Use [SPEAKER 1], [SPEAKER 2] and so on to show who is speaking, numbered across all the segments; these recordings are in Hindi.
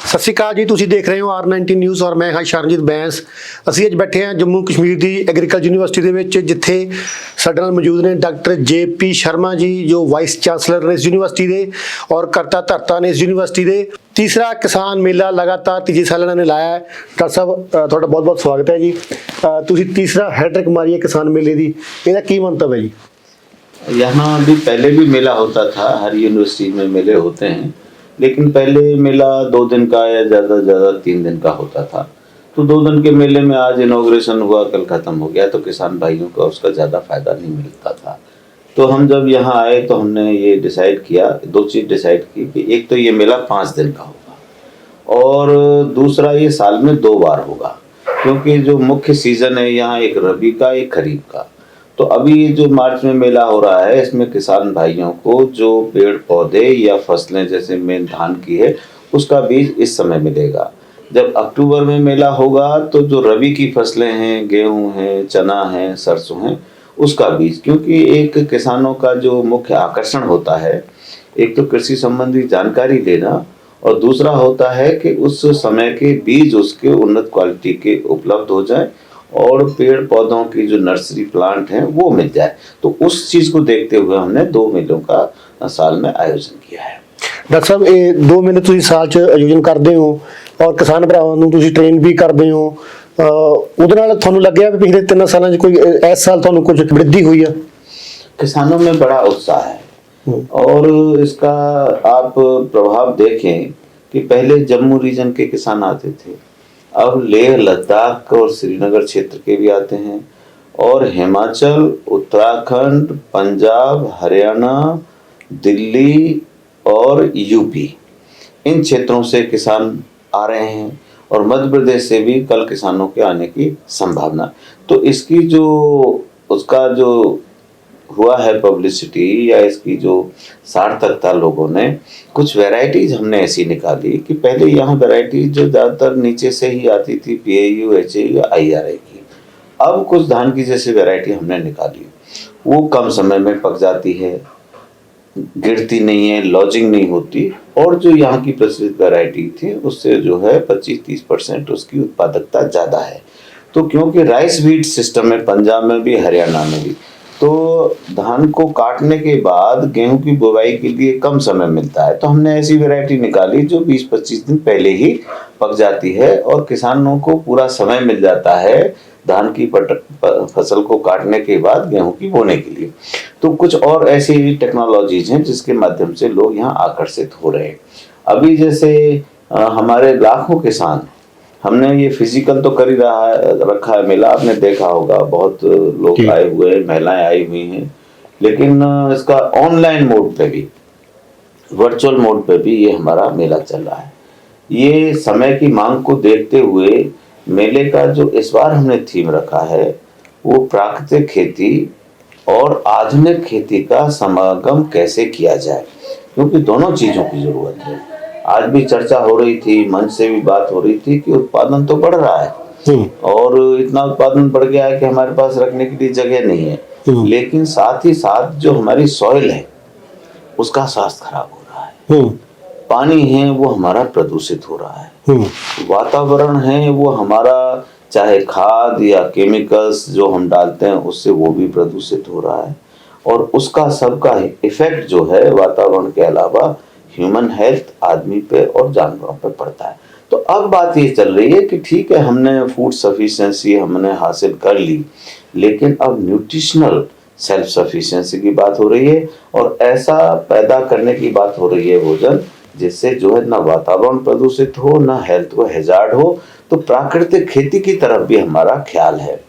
[SPEAKER 1] ਸਤਿ ਸ਼੍ਰੀ ਅਕਾਲ ਜੀ, ਤੁਸੀਂ ਦੇਖ ਰਹੇ ਹੋ R19 ਨਿਊਜ਼ ਔਰ ਮੈਂ ਹਾਂ ਸ਼ਰਨਜੀਤ ਬੈਂਸ। ਅਸੀਂ ਅੱਜ ਬੈਠੇ ਹਾਂ ਜੰਮੂ ਕਸ਼ਮੀਰ ਦੀ ਐਗਰੀਕਲਚਰ ਯੂਨੀਵਰਸਿਟੀ ਦੇ ਵਿੱਚ, ਜਿੱਥੇ ਸਾਡੇ ਨਾਲ ਮੌਜੂਦ ਨੇ ਡਾਕਟਰ JP ਸ਼ਰਮਾ ਜੀ, ਜੋ ਵਾਈਸ ਚਾਂਸਲਰ ਨੇ ਇਸ ਯੂਨੀਵਰਸਿਟੀ ਦੇ ਔਰ ਕਰਤਾ ਧਰਤਾ ਨੇ ਇਸ ਯੂਨੀਵਰਸਿਟੀ ਦੇ। ਤੀਸਰਾ ਕਿਸਾਨ ਮੇਲਾ ਲਗਾਤਾਰ ਤੀਜੇ ਸਾਲ ਇਹਨਾਂ ਨੇ ਲਾਇਆ ਹੈ। ਡਾਕਟਰ ਸਾਹਿਬ, ਤੁਹਾਡਾ बहुत बहुत स्वागत है जी। ਤੁਸੀਂ तीसरा हैट्रिक मारी है किसान मेले की, ਇਹਦਾ ਕੀ ਮੰਤਵ है जी?
[SPEAKER 2] यहाँ भी पहले भी मेला होता था, हर यूनिवर्सिटी में मेले होते हैं, लेकिन पहले मेला 2 दिन का या ज़्यादा से ज़्यादा 3 दिन का होता था। तो 2 दिन के मेले में आज इनॉग्रेशन हुआ, कल ख़त्म हो गया, तो किसान भाइयों को उसका ज़्यादा फ़ायदा नहीं मिलता था। तो हम जब यहाँ आए तो हमने ये डिसाइड किया, 2 चीज़ डिसाइड की कि एक तो ये मेला 5 दिन का होगा और दूसरा ये साल में 2 बार होगा, क्योंकि जो मुख्य सीज़न है यहाँ एक रबी का एक खरीफ का। तो अभी जो मार्च में मेला हो रहा है, इसमें किसान भाइयों को जो पेड़ पौधे या फसलें जैसे मेन धान की है उसका बीज इस समय मिलेगा। जब अक्टूबर में मेला होगा तो जो रबी की फसलें हैं, गेहूं हैं, चना है, सरसों हैं, उसका बीज, क्योंकि एक किसानों का जो मुख्य आकर्षण होता है, एक तो कृषि संबंधी जानकारी लेना और दूसरा होता है कि उस समय के बीज उसके उन्नत क्वालिटी के उपलब्ध हो जाए और पेड़ पौधों की जो नर्सरी प्लांट हैं वो मिल जाए। तो उस चीज़ को देखते हुए हमने 2 मेलों का साल में आयोजन किया है।
[SPEAKER 1] ਡਾਕਟਰ ਸਾਹਿਬ, ਇਹ 2 ਮਹੀਨੇ ਤੁਸੀਂ ਸਾਲ 'ਚ ਆਯੋਜਨ ਕਰਦੇ ਹੋ ਔਰ ਕਿਸਾਨ ਭਰਾਵਾਂ ਨੂੰ ਤੁਸੀਂ ਟ੍ਰੇਨ ਵੀ ਕਰਦੇ ਹੋ, ਉਹਦੇ ਨਾਲ ਤੁਹਾਨੂੰ ਲੱਗਿਆ ਵੀ ਪਿਛਲੇ 3 ਸਾਲਾਂ 'ਚ ਕੋਈ ਇਸ ਸਾਲ ਤੁਹਾਨੂੰ ਕੁਝ ਵृद्धि हुई है?
[SPEAKER 2] किसानों में बड़ा उत्साह है और इसका आप प्रभाव देखें कि पहले जम्मू रीजन के किसान आते थे, अब लेह लद्दाख और श्रीनगर क्षेत्र के भी आते हैं और हिमाचल, उत्तराखंड, पंजाब, हरियाणा, दिल्ली और यूपी, इन क्षेत्रों से किसान आ रहे हैं और मध्य प्रदेश से भी कल किसानों के आने की संभावना। तो इसकी जो उसका जो हुआ है पब्लिसिटी या इसकी जो सार्थकता, लोगों ने कुछ वैरायटीज हमने ऐसी निकाली कि पहले यहाँ वैरायटीज जो ज़्यादातर नीचे से ही आती थी, PAU, HA या IRA की, अब कुछ धान की जैसी वैरायटी हमने निकाली, वो कम समय में पक जाती है, गिरती नहीं है, लॉजिंग नहीं होती, और जो यहाँ की प्रचलित वैरायटी थी उससे जो है 25-30% उसकी उत्पादकता ज़्यादा है। तो क्योंकि राइस वीट सिस्टम है पंजाब में भी, हरियाणा में भी, तो धान को काटने के बाद गेहूं की बुवाई के लिए कम समय मिलता है, तो हमने ऐसी वैरायटी निकाली जो 20-25 दिन पहले ही पक जाती है और किसानों को पूरा समय मिल जाता है धान की फसल को काटने के बाद गेहूं की बोने के लिए। तो कुछ और ऐसी टेक्नोलॉजीज हैं जिसके माध्यम से लोग यहाँ आकर्षित हो रहे हैं। अभी जैसे हमारे लाखों किसान, हमने ये फिजिकल तो कर ही रखा है मेला, आपने देखा होगा, बहुत लोग आए हुए हैं, महिलाएं आई हुई हैं, लेकिन इसका ऑनलाइन मोड पे भी, वर्चुअल मोड पे भी ये हमारा मेला चल रहा है। ये समय की मांग को देखते हुए मेले का जो इस बार हमने थीम रखा है वो प्राकृतिक खेती और आधुनिक खेती का समागम कैसे किया जाए, क्योंकि दोनों चीज़ों की ज़रूरत है। आज भी चर्चा हो रही थी, मंच से भी बात हो रही थी कि उत्पादन तो बढ़ रहा है और इतना उत्पादन बढ़ गया है कि हमारे पास रखने के लिए जगह नहीं है, लेकिन साथ ही साथ जो हमारी सॉइल है उसका स्वास्थ्य खराब हो रहा है, पानी है वो हमारा प्रदूषित हो रहा है, वातावरण है वो हमारा चाहे खाद या केमिकल्स जो हम डालते हैं उससे वो भी प्रदूषित हो रहा है, और उसका सबका इफेक्ट जो है वातावरण के अलावा ह्यूमन हेल्थ, आदमी पे और जानवरों पे पड़ता है। तो अब बात ये चल रही है कि ठीक है, हमने फूड सफिशिएंसी हमने हासिल कर ली, लेकिन अब न्यूट्रिशनल सेल्फ सफिशिएंसी की बात हो रही है और ऐसा पैदा करने की बात हो रही है भोजन जिससे जो है ना वातावरण प्रदूषित हो, ना हेल्थ को हैजार्ड हो। तो प्राकृतिक खेती की तरफ भी हमारा ख्याल है।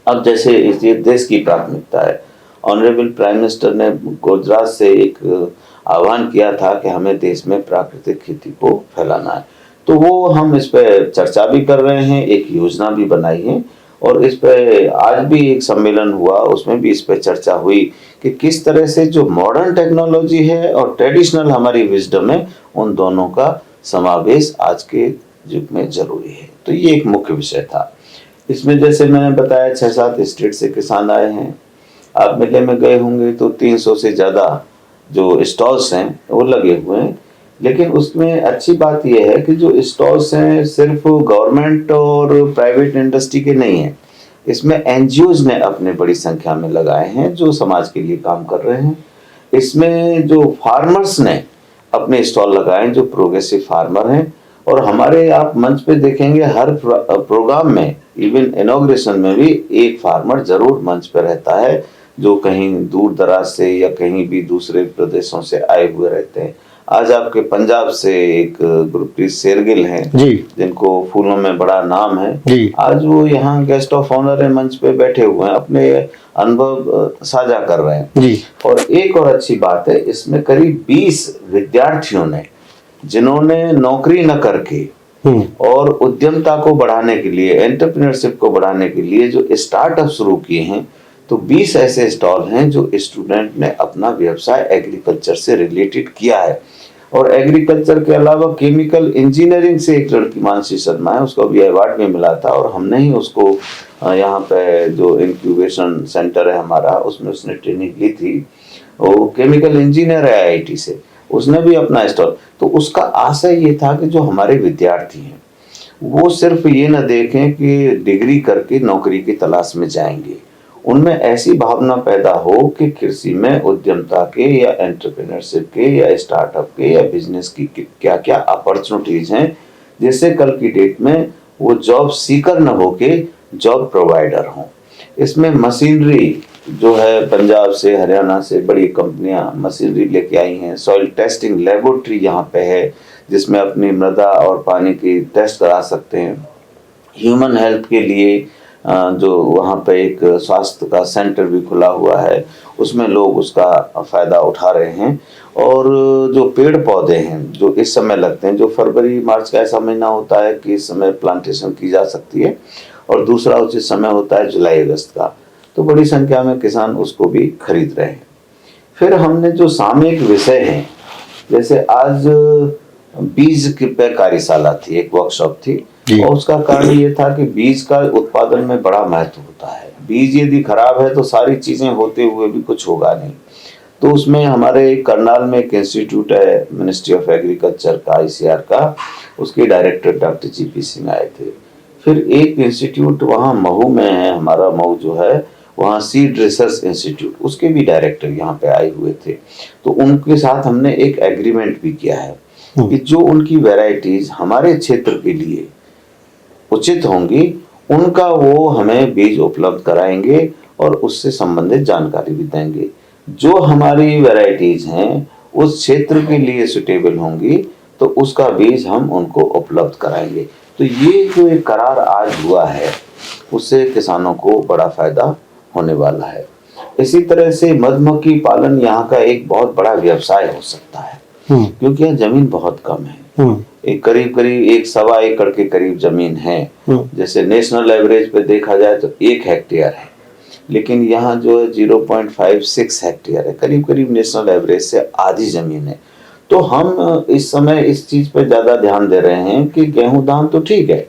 [SPEAKER 2] अब जैसे ये देश की प्राथमिकता है, ऑनरेबल प्राइम मिनिस्टर ने गुजरात से एक आह्वान किया था कि हमें देश में प्राकृतिक खेती को फैलाना है, तो वो हम इस पर चर्चा भी कर रहे हैं, एक योजना भी बनाई है और इस पर आज भी एक सम्मेलन हुआ, उसमें भी इस पर चर्चा हुई कि किस तरह से जो मॉडर्न टेक्नोलॉजी है और ट्रेडिशनल हमारी विजडम है, उन दोनों का समावेश आज के युग में जरूरी है। तो ये एक मुख्य विषय था। इसमें जैसे मैंने बताया 6-7 स्टेट से किसान आए हैं। आप मेले में गए होंगे तो 300 से ज़्यादा जो स्टॉल्स हैं वो लगे हुए हैं, लेकिन उसमें अच्छी बात यह है कि जो स्टॉल्स हैं सिर्फ गवर्नमेंट और प्राइवेट इंडस्ट्री के नहीं हैं, इसमें एनजीओज ने अपने बड़ी संख्या में लगाए हैं जो समाज के लिए काम कर रहे हैं। इसमें जो फार्मर्स ने अपने स्टॉल लगाए हैं जो प्रोग्रेसिव फार्मर हैं, और हमारे आप मंच पे देखेंगे हर प्रोग्राम में, इवन इनॉग्रेशन में भी एक फार्मर जरूर मंच पे रहता है जो कहीं दूर दराज से या कहीं भी दूसरे प्रदेशों से आए हुए रहते हैं। आज आपके पंजाब से एक गुरप्रीत शेरगिल हैं
[SPEAKER 1] जी,
[SPEAKER 2] जिनको फूलों में बड़ा नाम है
[SPEAKER 1] जी।
[SPEAKER 2] आज वो यहाँ गेस्ट ऑफ ऑनर है, मंच पे बैठे हुए हैं, अपने अनुभव साझा कर रहे हैं
[SPEAKER 1] जी।
[SPEAKER 2] और एक और अच्छी बात है, इसमें करीब 20 विद्यार्थियों ने जिन्होंने नौकरी न करके और उद्यमता को बढ़ाने के लिए, एंटरप्रेन्योरशिप को बढ़ाने के लिए जो स्टार्टअप शुरू किए हैं, तो 20 ऐसे स्टॉल हैं जो स्टूडेंट ने अपना व्यवसाय एग्रीकल्चर से रिलेटेड किया है। और एग्रीकल्चर के अलावा केमिकल इंजीनियरिंग से एक लड़की मानसी शर्मा है, उसको भी अवार्ड भी मिला था और हमने ही उसको यहाँ पे जो इंक्यूबेशन सेंटर है हमारा, उसमें उसने ट्रेनिंग ली थी। वो केमिकल इंजीनियर है आईआईटी से, उसने भी अपना स्टॉल। तो उसका आशय ये था कि जो हमारे विद्यार्थी हैं वो सिर्फ ये न देखें कि डिग्री करके नौकरी की तलाश में जाएंगे, उनमें ऐसी भावना पैदा हो कि कृषि में उद्यमता के या एंटरप्रेन्योरशिप के या स्टार्टअप के या बिजनेस की क्या क्या अपॉर्चुनिटीज हैं, जिससे कल की डेट में वो जॉब सीकर न होके जॉब प्रोवाइडर हों। इसमें मशीनरी जो है पंजाब से हरियाणा से बड़ी कंपनियां मशीनरी लेके आई हैं। सॉइल टेस्टिंग लेबोरेटरी यहाँ पे है जिसमें अपनी मृदा और पानी की टेस्ट करा सकते हैं। ह्यूमन हेल्थ के लिए जो वहाँ पे एक स्वास्थ्य का सेंटर भी खुला हुआ है, उसमें लोग उसका फ़ायदा उठा रहे हैं। और जो पेड़ पौधे हैं जो इस समय लगते हैं, जो फरवरी मार्च का ऐसा महीना होता है कि इस समय प्लांटेशन की जा सकती है, और दूसरा उचित समय होता है जुलाई अगस्त का, तो बड़ी संख्या में किसान उसको भी खरीद रहे हैं। फिर हमने जो सामयिक विषय हैं, जैसे आज बीज की पे कार्यशाला थी, एक वर्कशॉप थी, और उसका कारण ये था कि बीज का उत्पादन में बड़ा महत्व होता है। बीज यदि खराब है तो सारी चीजें होते हुए भी कुछ होगा नहीं। तो उसमें हमारे करनाल में एक इंस्टीट्यूट है मिनिस्ट्री ऑफ एग्रीकल्चर का, आईसीआर का, उसके डायरेक्टर डॉक्टर जीपी सिंह आए थे। फिर एक इंस्टीट्यूट वहाँ महू में है, हमारा महू जो है वहाँ सीड रिसर्च इंस्टीट्यूट, उसके भी डायरेक्टर यहाँ पे आए हुए थे। तो उनके साथ हमने एक एग्रीमेंट भी किया है कि जो उनकी वैरायटीज हमारे क्षेत्र के लिए उचित होंगी उनका वो हमें बीज उपलब्ध कराएंगे और उससे संबंधित जानकारी भी देंगे। जो हमारी वैरायटीज हैं उस क्षेत्र के लिए सुटेबल होंगी तो उसका बीज हम उनको उपलब्ध कराएंगे। तो ये जो एक करार आज हुआ है उससे किसानों को बड़ा फायदा होने वाला है। इसी तरह से मधुमक्खी पालन यहाँ का एक बहुत बड़ा व्यवसाय हो सकता है, क्योंकि यहाँ जमीन बहुत कम है। एक करीब 1.25 एकड़ के करीब जमीन है। जैसे नेशनल एवरेज पे देखा जाए तो 1 हेक्टेयर है, लेकिन यहाँ जो है 0.56 हेक्टेयर है, करीब नेशनल एवरेज से आधी जमीन है। तो हम इस समय इस चीज पे ज्यादा ध्यान दे रहे हैं कि गेहूं धान तो ठीक है,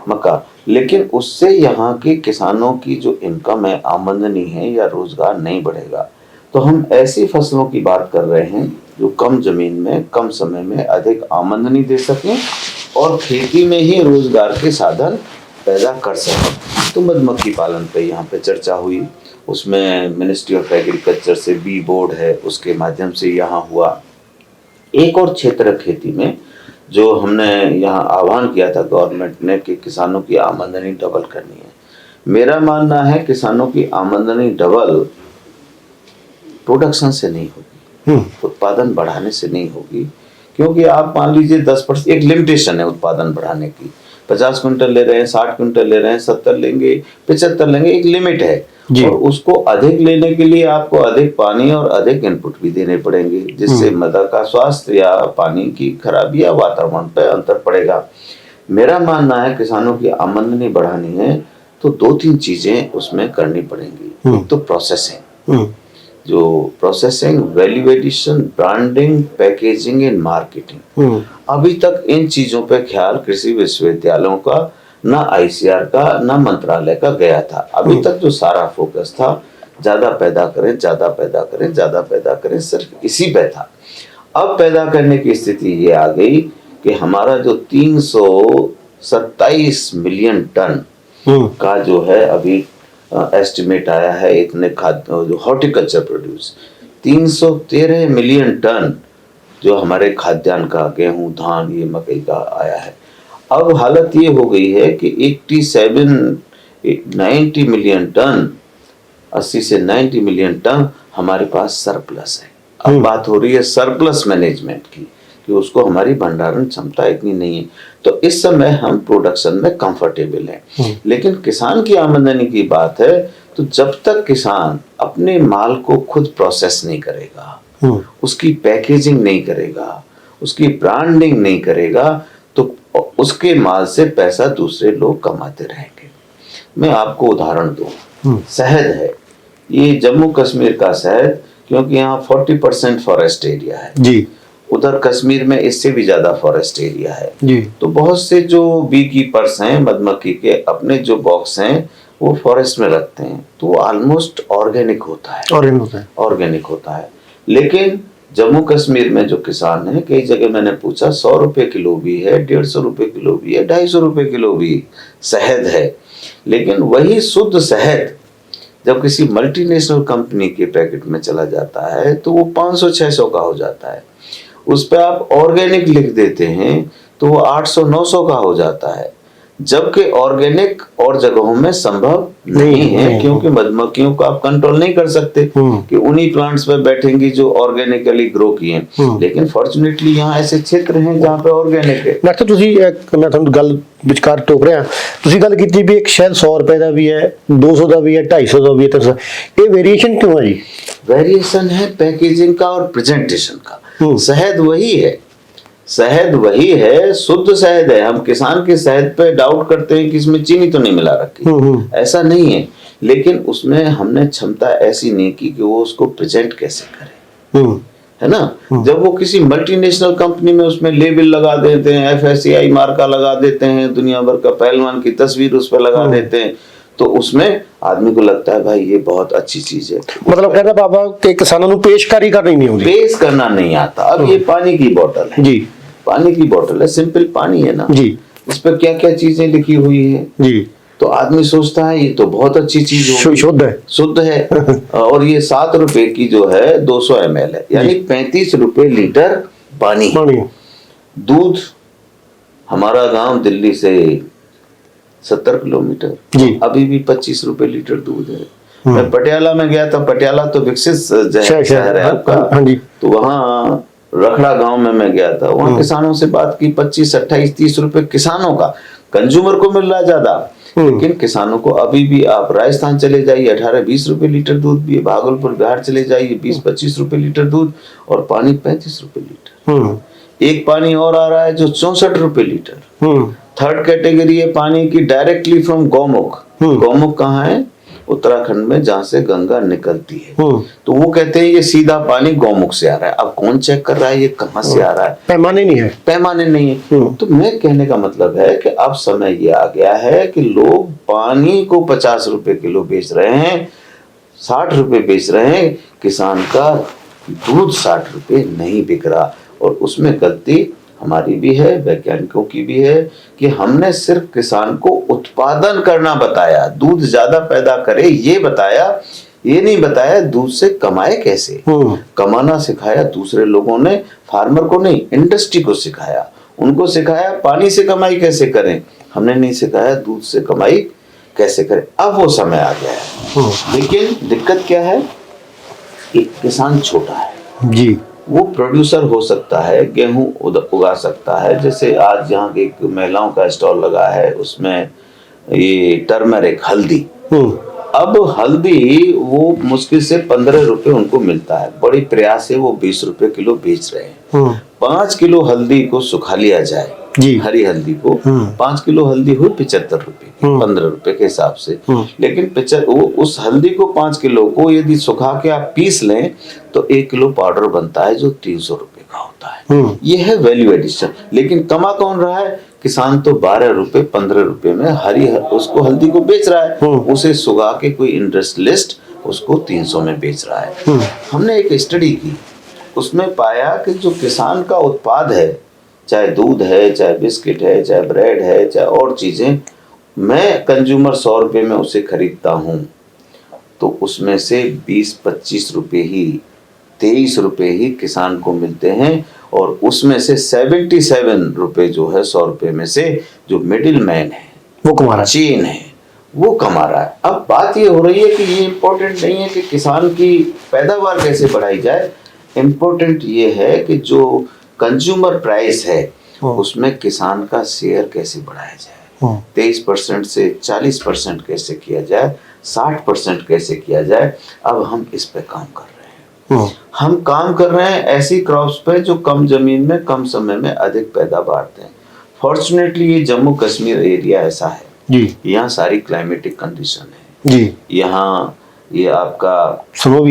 [SPEAKER 2] मक्का, लेकिन उससे यहाँ के किसानों की जो इनकम है, आमदनी है या रोजगार नहीं बढ़ेगा। तो हम ऐसी फसलों की बात कर रहे हैं जो कम जमीन में कम समय में अधिक आमदनी दे सकें और खेती में ही रोजगार के साधन पैदा कर सकें। तो मधुमक्खी पालन पे यहाँ पे चर्चा हुई, उसमें मिनिस्ट्री ऑफ एग्रीकल्चर से बी बोर्ड है उसके माध्यम से यहाँ हुआ। एक और क्षेत्र खेती में जो हमने यहाँ आह्वान किया था गवर्नमेंट ने कि किसानों की आमदनी डबल करनी है। मेरा मानना है किसानों की आमदनी डबल प्रोडक्शन से नहीं होगी, उत्पादन बढ़ाने से नहीं होगी। क्योंकि आप मान लीजिए 10%, एक लिमिटेशन है उत्पादन बढ़ाने की, 50 क्विंटल ले रहे हैं, 60 क्विंटल ले रहे हैं, 70 लेंगे, 75 लेंगे, एक लिमिट है। और उसको अधिक लेने के लिए आपको अधिक पानी और अधिक इनपुट भी देने पड़ेंगे, जिससे मृदा का स्वास्थ्य या पानी की खराबी या वातावरण पर अंतर पड़ेगा। मेरा मानना है किसानों की आमदनी बढ़ानी है तो 2-3 चीजें उसमें करनी पड़ेंगी। तो प्रोसेसिंग, जो processing, value addition, branding, packaging and marketing, अभी तक इन चीजों पे ख्याल कृषि विश्वविद्यालयों का, ना आईसीआर का, ना मंत्रालय का गया था। अभी तक जो सारा फोकस था ज्यादा पैदा करें, ज्यादा पैदा करें, ज्यादा पैदा करें, सिर्फ इसी पे था। अब पैदा करने की स्थिति ये आ गई कि हमारा जो 327 मिलियन टन का जो है अभी एस्टिमेट आया है, इतने खाद्य जो हॉर्टिकल्चर प्रोड्यूस 313 मिलियन टन जो हमारे खाद्यान्न का, गेहूं, धान, ये मकई का आया है। अब हालत ये हो गई है कि 90 मिलियन टन, 80 से 90 मिलियन टन हमारे पास सरप्लस है। अब बात हो रही है सरप्लस मैनेजमेंट की, कि उसको हमारी भंडारण क्षमता इतनी नहीं है, तो इस समय हम प्रोडक्शन में कंफर्टेबल हैं। लेकिन किसान की आमदनी की बात है, तो जब तक किसान अपने माल को खुद प्रोसेस नहीं करेगा, उसकी पैकेजिंग नहीं करेगा, उसकी ब्रांडिंग नहीं करेगा, तो उसके माल से पैसा दूसरे लोग कमाते रहेंगे। मैं आपको उदाहरण दूं, शहद है, ये जम्मू कश्मीर का शहद, क्योंकि यहाँ 40% फॉरेस्ट एरिया है जी, उधर कश्मीर में इससे भी ज्यादा फॉरेस्ट एरिया है जी। तो बहुत से जो बी कीपर्स हैं, मधुमक्खी के अपने जो बॉक्स हैं वो फॉरेस्ट में रखते हैं, तो वो ऑलमोस्ट ऑर्गेनिक होता है, ऑर्गेनिक होता है। लेकिन जम्मू कश्मीर में जो किसान है, कई जगह मैंने पूछा 100 रुपए किलो भी है, 150 रुपए किलो भी है, 250 रुपए किलो भी शहद है। लेकिन वही शुद्ध शहद जब किसी मल्टीनेशनल कंपनी के पैकेट में चला जाता है तो वो 500-600 का हो जाता है। उस पर आप ऑर्गेनिक लिख देते हैं तो वो 800-900 का हो जाता है, जबकि ऑर्गेनिक और जगहों में संभव नहीं है, क्योंकि मधुमक्खियों को आप कंट्रोल नहीं कर सकते कि उन्हीं प्लांट्स पे बैठेंगी जो ऑर्गेनिकली ग्रो किए। लेकिन फॉर्चुनेटली यहाँ ऐसे क्षेत्र हैं जहाँ पे ऑर्गेनिक है।
[SPEAKER 1] डॉक्टर ਤੁਸੀਂ ਮੈਂ ਤੁਹਾਨੂੰ ਗੱਲ ਵਿਚਕਾਰ ਟੋਕ ਰਿਹਾ, ਤੁਸੀਂ ਗੱਲ ਕੀਤੀ ਵੀ ਇੱਕ ਸ਼ਾਇਦ 100 रुपए ਦਾ ਵੀ ਹੈ, 200 ਦਾ ਵੀ ਹੈ, 250 ਦਾ ਵੀ ਹੈ, 300, ਇਹ वेरिएशन क्यों है जी?
[SPEAKER 2] वेरिएशन है पैकेजिंग का और प्रेजेंटेशन का। शहद वही है, शहद वही है, शुद्ध शहद है। हम किसान के शहद पे डाउट करते हैं कि इसमें चीनी तो नहीं मिला रखी, ऐसा नहीं है। लेकिन उसमें हमने क्षमता ऐसी नहीं की कि वो उसको प्रेजेंट कैसे करे, है ना। जब वो किसी मल्टीनेशनल कंपनी में उसमें लेबल लगा देते हैं, FSCI मार्का लगा देते हैं, दुनिया भर का पहलवान की तस्वीर उस पर लगा देते हैं, तो उसमें आदमी को लगता है भाई ये बहुत अच्छी चीज है।
[SPEAKER 1] मतलब कहना बाबा कि किसानों को पेशकारी करनी नहीं होती,
[SPEAKER 2] पेश करना नहीं आता। अब ये पानी की बोतल है जी, पानी की बोतल है, सिंपल पानी है ना जी, इस पर क्या क्या चीजें लिखी हुई है जी, तो आदमी सोचता है ये तो बहुत अच्छी चीज है,
[SPEAKER 1] शुद्ध है,
[SPEAKER 2] शुद्ध है। और ये 7 रुपए की जो है 200 ml है, यानी 35 रुपए लीटर पानी। दूध, हमारा गांव दिल्ली से 70 किलोमीटर जी, अभी भी 25 रुपए लीटर दूध है। मैं पटियाला में गया था, पटियाला तो विकसित शहर है आपका, तो वहाँ रखड़ा गांव में मैं गया था, वहाँ किसानों से बात की, 25, 28, 30 रुपए किसानों का, कंज्यूमर को मिल रहा है ज्यादा, लेकिन किसानों को अभी भी। आप राजस्थान चले जाइए 18-20 रुपए लीटर दूध भी है, भागलपुर बिहार चले जाइए 20-25 रुपए लीटर दूध, और पानी 35 रुपए लीटर। एक पानी और आ रहा है जो 64 रुपए लीटर। थर्ड कैटेगरी है पानी की डायरेक्टली फ्रॉम गौमुख। गौमुख कहाँ है? उत्तराखंड में, जहाँ से गंगा निकलती है। तो वो कहते हैं ये सीधा पानी गौमुख से आ रहा है। अब कौन चेक कर रहा है ये कहाँ से आ रहा है?
[SPEAKER 1] पैमाने नहीं है,
[SPEAKER 2] पैमाने नहीं है। तो मैं कहने का मतलब है कि अब समय ये आ गया है कि लोग पानी को 50 रुपए किलो बेच रहे हैं, 60 रुपए बेच रहे हैं, किसान का दूध 60 रुपए नहीं बिक रहा। और उसमें गलती हमारी भी है, वैज्ञानिकों की भी है, कि हमने सिर्फ किसान को उत्पादन करना बताया, दूध ज्यादा पैदा करे ये बताया, ये नहीं बताया दूध से कमाए कैसे। कमाना सिखाया दूसरे लोगों ने, फार्मर को नहीं, इंडस्ट्री को सिखाया। उनको सिखाया पानी से कमाई कैसे करें, हमने नहीं सिखाया दूध से कमाई कैसे करें। अब वो समय आ गया है। लेकिन दिक्कत क्या है कि किसान छोटा है जी, वो प्रोड्यूसर हो सकता है, गेहूं उगा सकता है। जैसे आज यहाँ के एक महिलाओं का स्टॉल लगा है, उसमें ये टर्मरिक, हल्दी। अब हल्दी वो मुश्किल से 15 रुपए उनको मिलता है, बड़ी प्रयास से वो 20 रुपए किलो बेच रहे हैं। 5 किलो हल्दी को सुखा लिया जाए जी, हरी हल्दी को 5 किलो हल्दी हुई 75 रुपए की, 15 रुपए के हिसाब से। लेकिन वो उस हल्दी को 5 किलो को यदि सुखा के आप पीस लें तो 1 किलो पाउडर बनता है जो 300 रुपए का होता है। ये है वैल्यू एडिशन। लेकिन कमा कौन रहा है? किसान तो 12 रुपए 15 रुपए में उसको हल्दी को बेच रहा है। उसे सुखा के कोई इंडस्ट्रियलिस्ट उसको 300 में बेच रहा है। हमने एक स्टडी की उसमें पाया कि जो किसान का उत्पाद है, चाहे दूध है, चाहे बिस्किट है, चाहे ब्रेड है, चाहे और चीज़ें, मैं कंज्यूमर 100 रुपये में उसे खरीदता हूँ, तो उसमें से 20-25 रुपये ही, 23 रुपये ही किसान को मिलते हैं, और उसमें से 77 रुपये जो है 100 रुपये में से जो मिडिल मैन है,
[SPEAKER 1] वो कमा रहा है,
[SPEAKER 2] चेन है, वो कमा रहा है। अब बात ये हो रही है कि ये इम्पोर्टेंट नहीं है कि किसान की पैदावार कैसे बढ़ाई जाए, इम्पोर्टेंट ये है कि जो कंज्यूमर प्राइस है उसमें किसान का शेयर कैसे बढ़ाया जाए, 23% से 40% कैसे किया जाए, 60% कैसे किया जाए। अब हम इस पे काम कर रहे हैं। हम काम कर रहे हैं ऐसी क्रॉप्स पे जो कम जमीन में कम समय में अधिक पैदावार दें। फॉर्चुनेटली ये जम्मू कश्मीर एरिया ऐसा है
[SPEAKER 1] जी,
[SPEAKER 2] यहाँ सारी क्लाइमेटिक कंडीशन है
[SPEAKER 1] जी,
[SPEAKER 2] यहाँ ये आपका
[SPEAKER 1] स्नो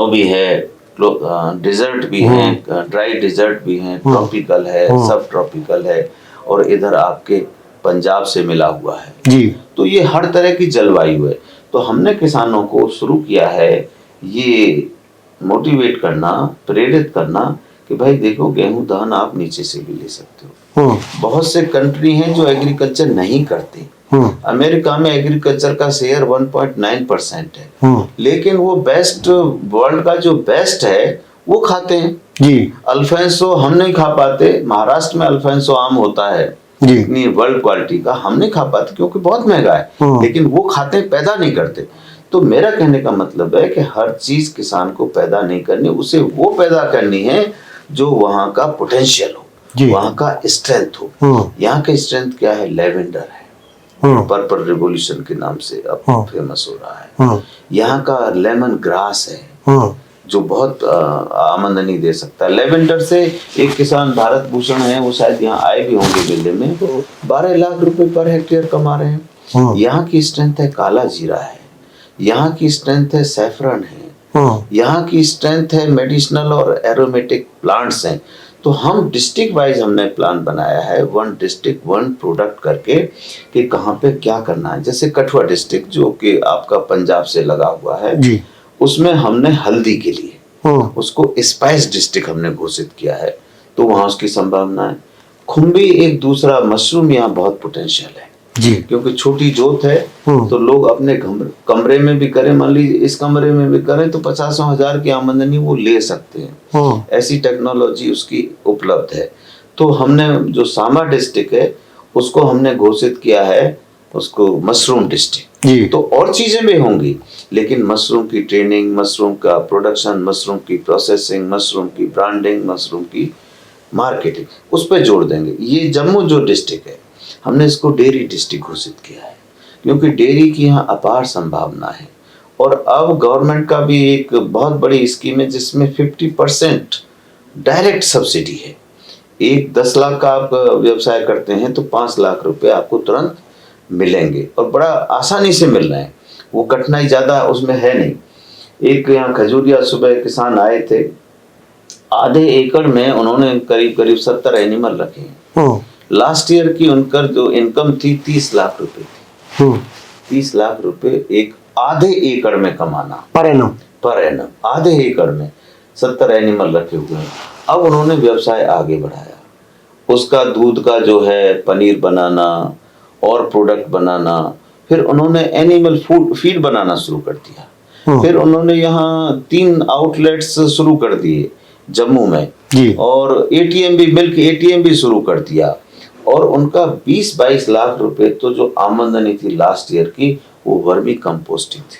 [SPEAKER 1] भी है,
[SPEAKER 2] डिजर्ट भी है, ड्राई डिजर्ट भी है, ट्रॉपिकल है, सब ट्रॉपिकल है, और इधर आपके पंजाब से मिला हुआ है
[SPEAKER 1] जी,
[SPEAKER 2] तो ये हर तरह की जलवायु है। तो हमने किसानों को शुरू किया है ये मोटिवेट करना, प्रेरित करना कि भाई देखो गेहूं धान आप नीचे से भी ले सकते हो। बहुत से कंट्री हैं जो एग्रीकल्चर नहीं करते। अमेरिका में एग्रीकल्चर का शेयर 1.9% है, लेकिन वो बेस्ट, वर्ल्ड का जो बेस्ट है वो खाते हैं
[SPEAKER 1] जी,
[SPEAKER 2] अल्फांसो हम नहीं खा पाते। महाराष्ट्र में अल्फांसो आम होता है
[SPEAKER 1] जी,
[SPEAKER 2] इतनी वर्ल्ड क्वालिटी का, हम नहीं खा पाते क्योंकि बहुत महंगा है, लेकिन वो खाते, पैदा नहीं करते। तो मेरा कहने का मतलब है कि हर चीज किसान को पैदा नहीं करनी, उसे वो पैदा करनी है जो वहाँ का पोटेंशियल हो, वहाँ का स्ट्रेंथ हो। यहाँ का स्ट्रेंथ क्या है? लेवेंडर है, पर्पल रिवॉल्यूशन के नाम से अब फेमस हो रहा है। यहाँ का लेमन ग्रास है जो बहुत आमदनी दे सकता है। लेवेंडर से एक किसान भारत भूषण है, वो शायद यहाँ आए भी होंगे मेले में, 12 लाख रुपए पर हेक्टेयर कमा रहे हैं। यहाँ की स्ट्रेंथ है काला जीरा है, यहाँ की स्ट्रेंथ है सैफरन है, यहाँ की स्ट्रेंथ है मेडिसिनल और एरोमेटिक प्लांट्स हैं। तो हम डिस्ट्रिक्ट वाइज हमने प्लान बनाया है, 1 डिस्ट्रिक्ट 1 प्रोडक्ट करके कि कहाँ पे क्या करना है। जैसे कठुआ डिस्ट्रिक्ट जो कि आपका पंजाब से लगा हुआ है
[SPEAKER 1] जी,
[SPEAKER 2] उसमें हमने हल्दी के लिए उसको स्पाइस डिस्ट्रिक्ट हमने घोषित किया है, तो वहाँ उसकी संभावना है। खुम्बी एक दूसरा मशरूम यहाँ बहुत पोटेंशियल है
[SPEAKER 1] जी,
[SPEAKER 2] क्योंकि छोटी जोत है, तो लोग अपने कमरे में भी करें, मान लीजिए इस कमरे में भी करें तो 50,000 की आमदनी वो ले सकते हैं। ऐसी टेक्नोलॉजी उसकी उपलब्ध है। तो हमने जो सामा डिस्ट्रिक्ट है उसको हमने घोषित किया है उसको मशरूम डिस्ट्रिक्ट। तो और चीजें भी होंगी, लेकिन मशरूम की ट्रेनिंग, मशरूम का प्रोडक्शन, मशरूम की प्रोसेसिंग, मशरूम की ब्रांडिंग, मशरूम की मार्केटिंग, उस पर जोड़ देंगे। ये जम्मू जो डिस्ट्रिक्ट है हमने इसको डेयरी डिस्ट्रिक्ट घोषित किया है क्योंकि डेयरी की यहाँ अपार संभावना है। और अब गवर्नमेंट का भी एक बहुत बड़ी स्कीम है जिसमें 50% डायरेक्ट सब्सिडी है। एक 10 लाख का आप व्यवसाय करते हैं तो 5 लाख रुपए आपको तुरंत मिलेंगे और बड़ा आसानी से मिल रहे हैं, वो कठिनाई ज़्यादा उसमें है नहीं। एक यहाँ खजूरिया सुबह किसान आए थे, आधे एकड़ में उन्होंने करीब करीब 70 एनिमल रखे हैं। लास्ट ईयर की उनकर जो इनकम थी 30 लाख रुपए थी। 30 लाख रुपए एक आधे एकड़ में कमाना पर एनम आधे एकड़ में 70 एनिमल रखे हुए हैं। अब उन्होंने व्यवसाय आगे बढ़ाया, उसका दूध का जो है पनीर बनाना और प्रोडक्ट बनाना, फिर उन्होंने एनिमल फूड फीड बनाना शुरू कर दिया। फिर उन्होंने यहाँ 3 आउटलेट्स शुरू कर दिए जम्मू में और एटीएम भी, मिल्क एटीएम भी शुरू कर दिया। और उनका 20-22 लाख रुपए तो जो आमदनी थी लास्ट ईयर की वो वर्मी कंपोस्टिंग थी।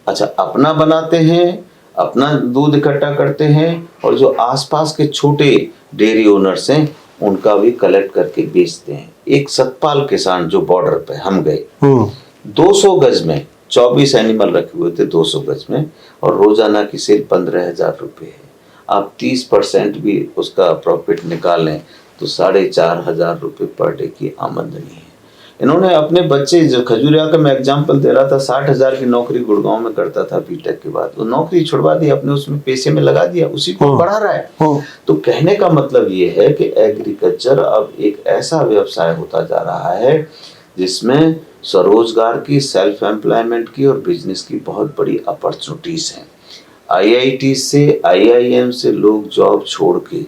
[SPEAKER 2] अच्छा, अपना बनाते हैं, अपना दूध इकट्ठा करते हैं और जो आसपास के छोटे डेयरी ओनर्स हैं उनका भी कलेक्ट करके बेचते हैं। एक सतपाल किसान जो बॉर्डर पे हम गए, 200 गज में 24 एनिमल रखे हुए थे 200 गज में, और रोजाना की सेल 15,000 रुपये है। आप 30% भी उसका प्रॉफिट निकालें तो 4,500 रुपये पर डे की आमदनी है। इन्होंने अपने बच्चे, जो खजूरिया का मैं एग्जांपल दे रहा था, 60,000 की नौकरी गुड़गांव में करता था बीटेक के बाद, वो नौकरी छुड़वा दी, अपने उसमें पैसे में लगा दिया, उसी को बढ़ा रहा है। तो कहने का मतलब ये है कि एग्रीकल्चर अब एक ऐसा व्यवसाय होता जा रहा है जिसमें स्वरोजगार की, सेल्फ एम्प्लॉयमेंट की और बिजनेस की बहुत बड़ी अपॉर्चुनिटीज हैं। IIT से, IIM से लोग जॉब छोड़ के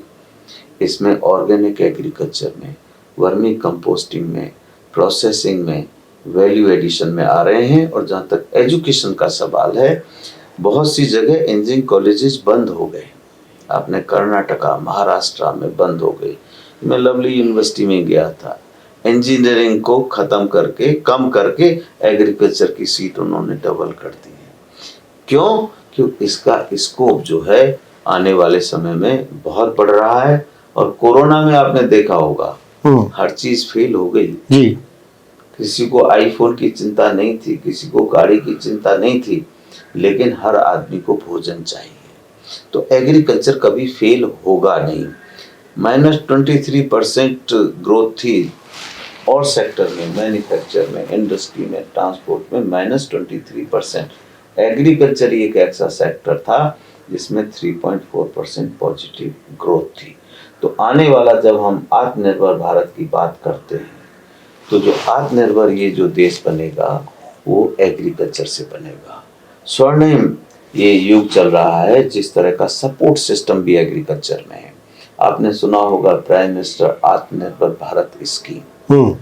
[SPEAKER 2] इसमें ऑर्गेनिक एग्रीकल्चर में, वर्मी कंपोस्टिंग में, प्रोसेसिंग में, वैल्यू एडिशन में आ रहे हैं। और जहाँ तक एजुकेशन का सवाल है, बहुत सी जगह इंजीनियरिंग कॉलेजेस बंद हो गए। आपने कर्नाटका, महाराष्ट्र में बंद हो गई। मैं लवली यूनिवर्सिटी में गया था, इंजीनियरिंग को खत्म करके, कम करके एग्रीकल्चर की सीट उन्होंने डबल कर दी है। क्यों? क्योंकि इसका स्कोप जो है आने वाले समय में बहुत बढ़ रहा है। और कोरोना में आपने देखा होगा हर चीज फेल हो गई
[SPEAKER 1] जी।
[SPEAKER 2] किसी को आईफोन की चिंता नहीं थी, किसी को गाड़ी की चिंता नहीं थी, लेकिन हर आदमी को भोजन चाहिए। तो एग्रीकल्चर कभी फेल होगा नहीं। -23% ग्रोथ थी और सेक्टर में, मैन्युफैक्चर में, इंडस्ट्री में, ट्रांसपोर्ट में -23%। एग्रीकल्चर ही एक ऐसा सेक्टर था जिसमें 3.4% पॉजिटिव ग्रोथ थी। तो आने वाला जब हम आत्मनिर्भर भारत की बात करते हैं, तो जो आत्मनिर्भर ये जो देश बनेगा वो एग्रीकल्चर से बनेगा। स्वर्णिम ये युग चल रहा है जिस तरह का सपोर्ट सिस्टम भी एग्रीकल्चर में है। आपने सुना होगा प्राइम मिनिस्टर आत्मनिर्भर भारत स्कीम,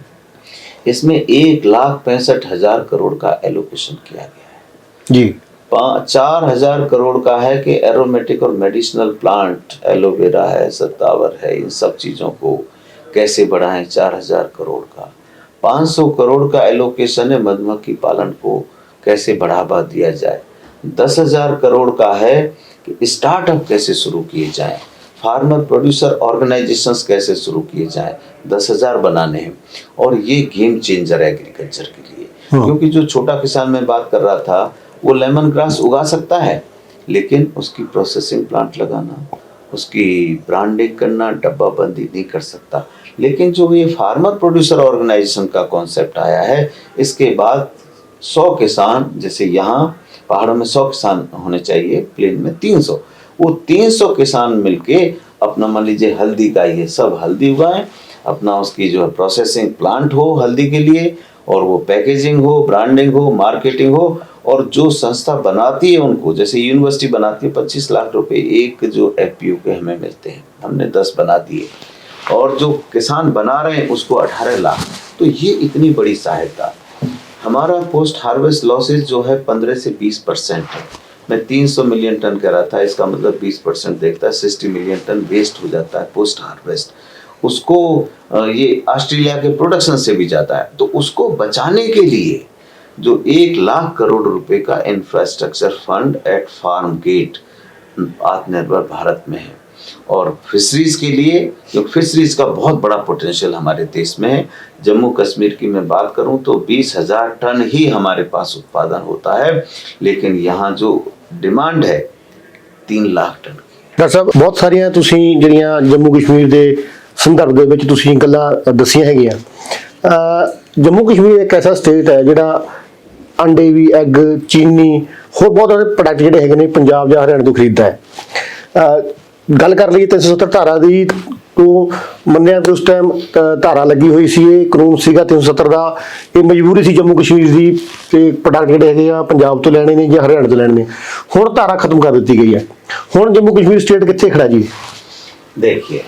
[SPEAKER 2] इसमें 1,65,000 करोड़ का एलोकेशन किया गया है
[SPEAKER 1] जी।
[SPEAKER 2] 4,000 करोड़ का है कि एरोमेटिक और मेडिसिनल प्लांट, एलोवेरा है, सत्तावर है, इन सब चीज़ों को कैसे बढ़ाएं। 4,000 करोड़ का 500 करोड़ का एलोकेशन है मधुमक्खी पालन को कैसे बढ़ावा दिया जाए। 10,000 करोड़ का है कि स्टार्टअप कैसे शुरू किए जाएं, फार्मर प्रोड्यूसर ऑर्गेनाइजेशंस कैसे शुरू किए जाएं। 10,000 बनाने हैं। और ये गेम चेंजर है एग्रीकल्चर के लिए। क्योंकि जो छोटा किसान मैं बात कर रहा था वो लेमन ग्रास उगा सकता है, लेकिन उसकी प्रोसेसिंग प्लांट लगाना, उसकी ब्रांडिंग करना, डब्बा बंदी नहीं कर सकता। लेकिन जो ये फार्मर प्रोड्यूसर ऑर्गेनाइजेशन का कॉन्सेप्ट आया है, इसके बाद 100 किसान, जैसे यहाँ पहाड़ों में 100 किसान होने चाहिए, प्लेन में 300, वो 300 किसान मिलके अपना, मान लीजिए हल्दी का, ये सब हल्दी उगाएं, अपना उसकी जो है प्रोसेसिंग प्लांट हो हल्दी के लिए, और वो पैकेजिंग हो, ब्रांडिंग हो, मार्केटिंग हो। और जो संस्था बनाती है उनको, जैसे यूनिवर्सिटी बनाती है, 25 लाख रुपए एक जो FPU के हमें मिलते हैं, हमने 10 बना दिए, और जो किसान बना रहे हैं उसको 18 लाख। तो ये इतनी बड़ी सहायता। हमारा पोस्ट हार्वेस्ट लॉसेज जो है 15 से 20% है। मैं 300 मिलियन टन कह रहा था, इसका मतलब 20% देखता है, 60 मिलियन टन वेस्ट हो जाता है पोस्ट हार्वेस्ट। उसको ये ऑस्ट्रेलिया के प्रोडक्शन से भी जाता है। तो उसको बचाने के लिए जो 1 लाख करोड़ रुपए का infrastructure fund at farm gate आत्मनिर्भर भारत में है। और फिशरीज के लिए, क्योंकि फिशरीज का बहुत बड़ा पोटेंशियल हमारे देश में है। जम्मू कश्मीर की मैं बात करूं तो 20,000 टन ही हमारे पास उत्पादन होता है, लेकिन यहाँ जो डिमांड है 3 लाख टन की।
[SPEAKER 1] डॉक्टर साहब, बहुत सारियां ਤੁਸੀਂ ਜਿਹੜੀਆਂ ਜੰਮੂ ਕਸ਼ਮੀਰ ਦੇ ਸੰਦਰਭ ਦੇ ਵਿੱਚ ਤੁਸੀਂ ਗੱਲਾਂ ਦੱਸੀਆਂ ਹੈਗੀਆਂ। ਜੰਮੂ ਕਸ਼ਮੀਰ ਇੱਕ ਐਸਾ ਸਟੇਟ ਹੈ ਜਿਹੜਾ ਅੰਡੇ ਵੀ, ਐਗ, ਚੀਨੀ, ਹੋਰ ਬਹੁਤ ਸਾਰੇ ਪ੍ਰੋਡਕਟ ਜਿਹੜੇ ਹੈਗੇ ਨੇ ਪੰਜਾਬ ਜਾਂ ਹਰਿਆਣਾ ਤੋਂ ਖਰੀਦਦਾ ਹੈ। ਗੱਲ ਕਰ ਲਈ 370 ਧਾਰਾ ਦੀ, ਤੋਂ ਮੰਨਿਆ ਕਿ ਉਸ ਟਾਈਮ ਧਾਰਾ ਲੱਗੀ ਹੋਈ ਸੀ, ਇਹ ਕਾਨੂੰਨ ਸੀਗਾ 370 ਦਾ, ਇਹ ਮਜਬੂਰੀ ਸੀ ਜੰਮੂ ਕਸ਼ਮੀਰ ਦੀ ਕਿ ਪ੍ਰੋਡਕਟ ਜਿਹੜੇ ਹੈਗੇ ਆ ਪੰਜਾਬ ਤੋਂ ਲੈਣੇ ਨੇ ਜਾਂ ਹਰਿਆਣਾ ਤੋਂ ਲੈਣੇ ਨੇ। ਹੁਣ ਧਾਰਾ ਖਤਮ ਕਰ ਦਿੱਤੀ ਗਈ ਹੈ। ਹੁਣ ਜੰਮੂ ਕਸ਼ਮੀਰ ਸਟੇਟ ਕਿੱਥੇ खड़ा जी?
[SPEAKER 2] देखिए,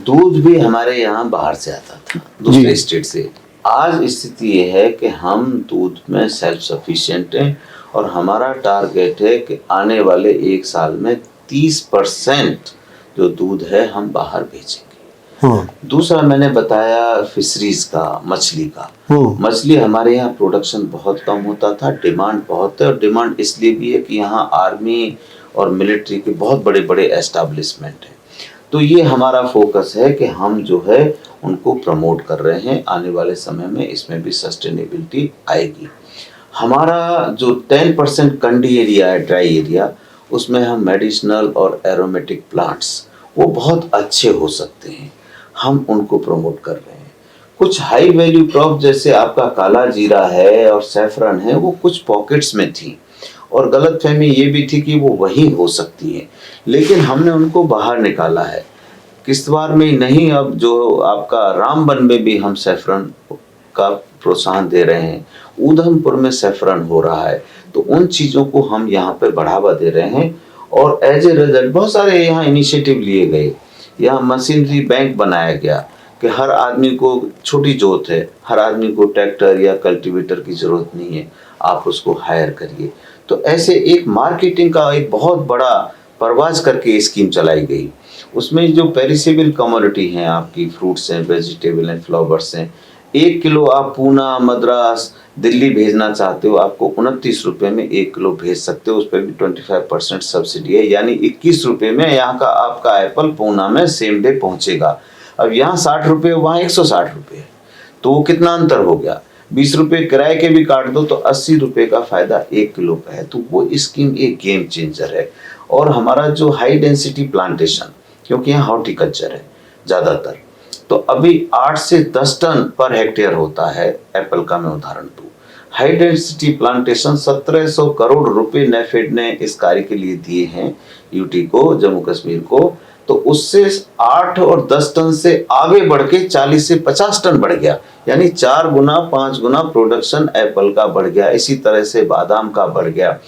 [SPEAKER 2] दूध भी हमारे यहाँ बाहर से आता था, दूसरे स्टेट से। आज स्थिति ये है कि हम दूध में सेल्फ सफिशिएंट हैं और हमारा टारगेट है कि आने वाले 1 साल में 30% जो दूध है हम बाहर बेचेंगे। दूसरा मैंने बताया फिशरीज का, मछली का। मछली हमारे यहाँ प्रोडक्शन बहुत कम होता था, डिमांड बहुत है। और डिमांड इसलिए भी है कि यहाँ आर्मी और मिलिट्री के बहुत बड़े बड़े एस्टैब्लिशमेंट हैं। तो ये हमारा फोकस है कि हम जो है उनको प्रमोट कर रहे हैं। आने वाले समय में इसमें भी सस्टेनेबिलिटी आएगी। हमारा जो 10% कंडी एरिया है, ड्राई एरिया, उसमें हम मेडिसिनल और एरोमेटिक प्लांट्स वो बहुत अच्छे हो सकते हैं, हम उनको प्रमोट कर रहे हैं। कुछ हाई वैल्यू क्रॉप जैसे आपका काला जीरा है और सैफरन है, वो कुछ पॉकेट्स में थी और गलतफहमी ये भी थी कि वो वही हो सकती है, लेकिन हमने उनको बाहर निकाला है। किश्तवाड़ में ही नहीं, अब जो आपका रामबन में भी हम सैफरन का प्रोत्साहन दे रहे हैं, उधमपुर में सैफरन हो रहा है। तो उन चीज़ों को हम यहाँ पे बढ़ावा दे रहे हैं। और एज ए रिजल्ट बहुत सारे यहाँ इनिशिएटिव लिए गए। यहाँ मशीनरी बैंक बनाया गया कि हर आदमी को, छोटी जोत है, हर आदमी को ट्रैक्टर या कल्टीवेटर की ज़रूरत नहीं है, आप उसको हायर करिए। तो ऐसे एक मार्केटिंग का एक बहुत बड़ा परवाज करके स्कीम चलाई गई। उसमें जो पेरिसेबल कमोडिटी हैं, आपकी फ्रूट्स हैं, वेजिटेबल हैं, फ्लावर्स हैं, 1 किलो आप पूना, मद्रास, दिल्ली भेजना चाहते हो, आपको 29 रुपये में 1 किलो भेज सकते हो। उस पर भी 25% सब्सिडी है, यानी 21 रुपये में यहाँ का आपका एप्पल पूना में सेम डे पहुँचेगा। अब यहाँ 60 रुपये, वहाँ 160 रुपये, तो वो कितना अंतर हो गया। 20 रुपये किराए के भी काट दो तो 80 रुपये का फायदा 1 किलो का है। तो वो स्कीम एक गेम चेंजर है। और हमारा जो हाई डेंसिटी प्लांटेशन, क्योंकि यहाँ हॉर्टिकल्चर है ज़्यादातर, तो अभी 8 से 10 टन पर हेक्टेयर होता है एप्पल का। मैं उदाहरण दूँ, हाई डेंसिटी प्लांटेशन 1700 करोड़ रुपए नेफेड ने इस कार्य के लिए दिए हैं यूटी को, जम्मू कश्मीर को। तो उससे 8 और 10 टन से आगे बढ़ के 40 से 50 टन बढ़ गया, यानी 4 गुना 5 गुना प्रोडक्शन एप्पल का बढ़ गया। इसी तरह से बादाम का बढ़ गया।